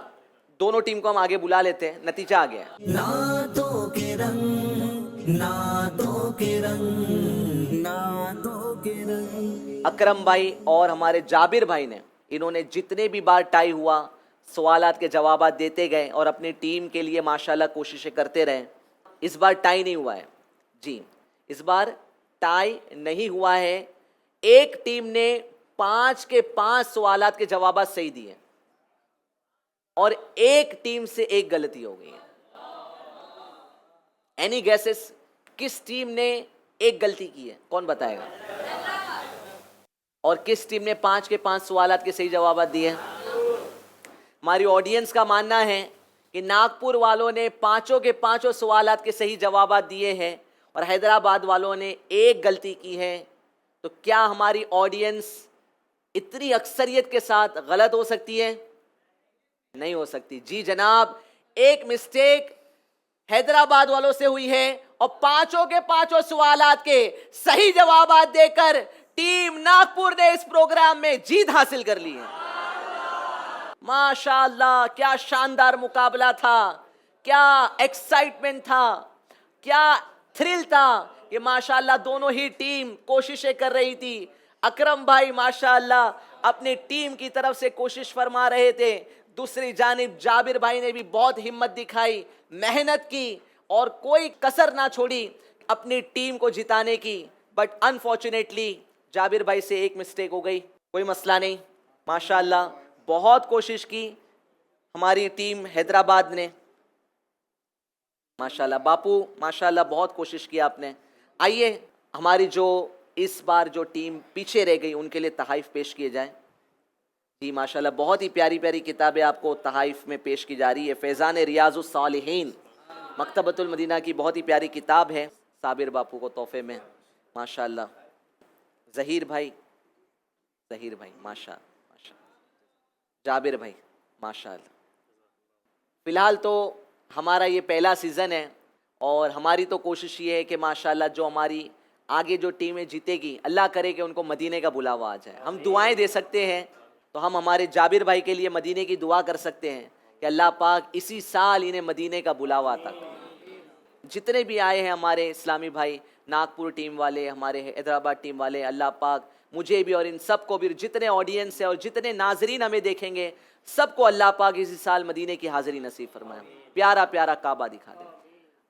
دونوں ٹیم کو ہم آگے بلا لیتے ہیں. نتیجہ آ گیا. نعتوں کے رنگ نعتوں کے رنگ نعتوں کے رنگ. اکرم بھائی اور ہمارے جابر بھائی نے انہوں نے جتنے بھی بار ٹائی ہوا سوالات کے جوابات دیتے گئے اور اپنی ٹیم کے لیے ماشاءاللہ کوششیں کرتے رہے. اس بار ٹائی نہیں ہوا ہے. جی اس بار ٹائی نہیں ہوا ہے. ایک ٹیم نے 5 کے 5 سوالات کے جوابات صحیح دیے اور ایک ٹیم سے ایک غلطی ہو گئی ہے. اینی گیسز کس ٹیم نے ایک غلطی کی ہے؟ کون بتائے گا؟ اور کس ٹیم نے 5 کے 5 سوالات کے صحیح جوابات دیے؟ ہماری آڈینس کا ماننا ہے کہ ناگپور والوں نے 5 کے 5 سوالات کے صحیح جوابات دیے ہیں اور حیدرآباد والوں نے ایک غلطی کی ہے. تو کیا ہماری آڈینس اتنی اکثریت کے ساتھ غلط ہو سکتی ہے؟ نہیں ہو سکتی. جی جناب ایک مسٹیک حیدرآباد والوں سے ہوئی ہے اور 5 کے 5 سوالات کے صحیح جوابات دے کر ٹیم ناگپور نے اس پروگرام میں جیت حاصل کر لی ہے. ماشاءاللہ کیا شاندار مقابلہ تھا, کیا ایکسائٹمنٹ تھا, کیا تھرل تھا کہ ماشاءاللہ دونوں ہی ٹیم کوششیں کر رہی تھی. اکرم بھائی ماشاءاللہ اپنی ٹیم کی طرف سے کوشش فرما رہے تھے, دوسری جانب جابر بھائی نے بھی بہت ہمت دکھائی, محنت کی اور کوئی کسر نہ چھوڑی اپنی ٹیم کو جتانے کی. بٹ انفارچونیٹلی جابر بھائی سے ایک مسٹیک ہو گئی. کوئی مسئلہ نہیں, ماشاءاللہ بہت کوشش کی ہماری ٹیم حیدرآباد نے. ماشاءاللہ باپو ماشاءاللہ بہت کوشش کی آپ نے. آئیے ہماری جو اس بار جو ٹیم پیچھے رہ گئی ان کے لیے تحائف پیش کیے جائیں. جی ماشاءاللہ بہت ہی پیاری پیاری کتابیں آپ کو تحائف میں پیش کی جا رہی ہے. فیضان ریاض الصالحین مکتبۃ المدینہ کی بہت ہی پیاری کتاب ہے, صابر باپو کو تحفے میں. ماشاءاللہ ظہیر بھائی ماشاءاللہ جابر بھائی ماشاءاللہ. فی الحال تو ہمارا یہ پہلا سیزن ہے اور ہماری تو کوشش یہ ہے کہ ماشاءاللہ جو ہماری آگے جو ٹیمیں جیتے گی اللہ کرے کہ ان کو مدینے کا بلاوا آ جائے. ہم دعائیں دے سکتے ہیں تو ہم ہمارے جابر بھائی کے لیے مدینے کی دعا کر سکتے ہیں کہ اللہ پاک اسی سال انہیں مدینے کا بلاوا عطا کرے. جتنے بھی آئے ہیں ہمارے اسلامی بھائی، ناگپور ٹیم والے، ہمارے حیدرآباد ٹیم والے، اللہ پاک مجھے بھی اور ان سب کو بھی، جتنے آڈینس ہیں اور جتنے ناظرین ہمیں دیکھیں گے، سب کو اللہ پاک اسی سال مدینے کی حاضری نصیب فرمائے. پیارا پیارا کعبہ دکھا دیں.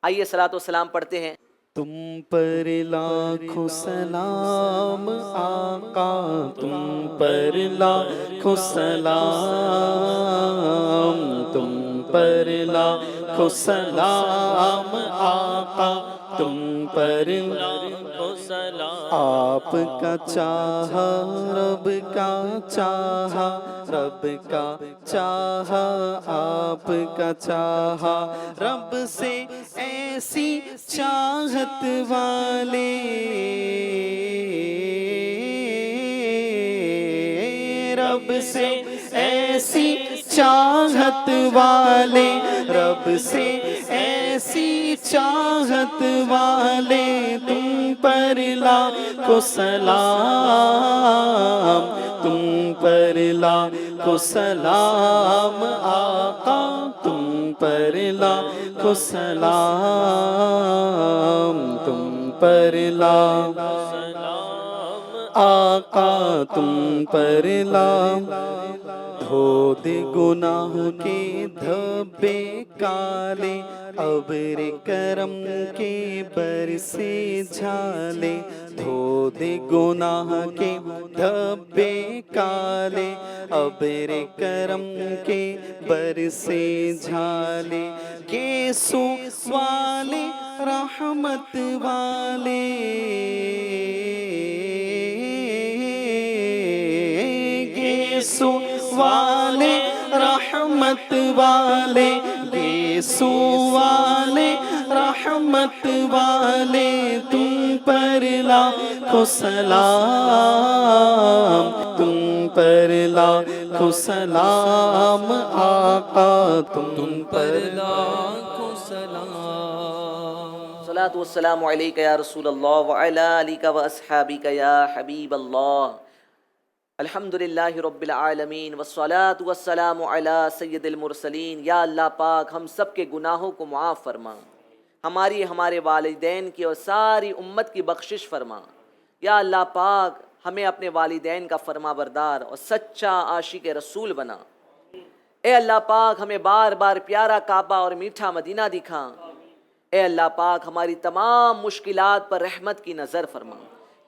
آئیے صلاۃ و سلام پڑھتے ہیں. تم پر لاکھوں سلام آقا، تم پر لاکھوں سلام، تم پر لاکھوں سلام آقا، تم پر لاکھوں سلام. آپ کا چاہا رب کا چاہا، رب کا چاہا آپ کا چاہا، رب سے ایسی چاہت والے، رب سے ایسی چاہت والے، رب سے ایسی چاہت والے، تم پر لاکھوں سلام، تم پر لاکھوں سلام آقا، تم پر لاکھوں سلام، تم پر لاکھوں سلام آقا، تم پر دھو دے گناہ کے دھبے کالے، ابر کرم کے برسے جھالے، دھو دے گناہ کے دھبے کالے، ابر کرم کے برسے جھالے، گیسو والے رحمت والے، گیسو والے رحمت والے، گیسو والے رحمت والے، تم پر لاکھوں سلام، تم پر لاکھوں سلام آقا، تم پر لاکھوں سلام. صلاۃ والسلام علیک یا رسول اللہ وعلی آلک واصحابک یا حبیب اللہ. الحمدللہ رب العالمین والصلاة والسلام علی سید المرسلین. یا اللہ پاک ہم سب کے گناہوں کو معاف فرما، ہماری ہمارے والدین کی اور ساری امت کی بخشش فرما. یا اللہ پاک ہمیں اپنے والدین کا فرما بردار اور سچا عاشق رسول بنا. اے اللہ پاک ہمیں بار بار پیارا کعبہ اور میٹھا مدینہ دکھا. اے اللہ پاک ہماری تمام مشکلات پر رحمت کی نظر فرما.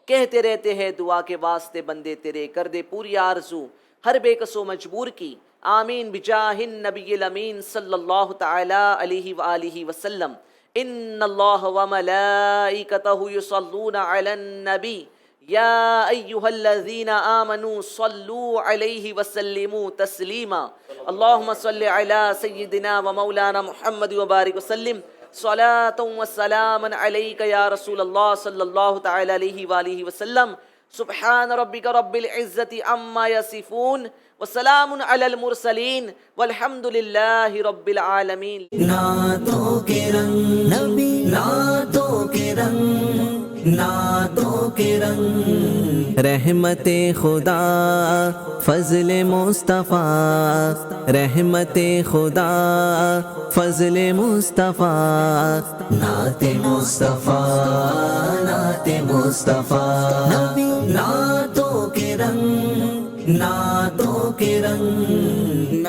کہتے رہتے ہیں دعا کے واسطے بندے تیرے، کر دے پوری آرزو ہر بے کس و مجبور کی. آمین بجاہ النبی الامین صلی اللہ تعالی علیہ وآلہ وسلم. ان اللہ وملائکتہ یصلون علی النبی یا ایہا الذین آمنوا صلوا علیہ وسلموا تسلیما. اللہم صلی علی سیدنا و مولانا محمد وبارک وسلم. صلاۃ و سلام علیک یا رسول اللہ صلی اللہ تعالی علیہ وآلہ وسلم. سبحان ربک رب العزت عما یصفون وسلام علی المرسلین والحمد للہ رب العالمین. نعتوں کے رنگ نبی، نعتوں کے رنگ، نعتوں کے رنگ، رحمت خدا فضل مصطفیٰ، رحمت خدا فضل مصطفیٰ، نعت مصطفیٰ، نعت مصطفیٰ، نعتوں کے رنگ، نعتوں کے رنگ.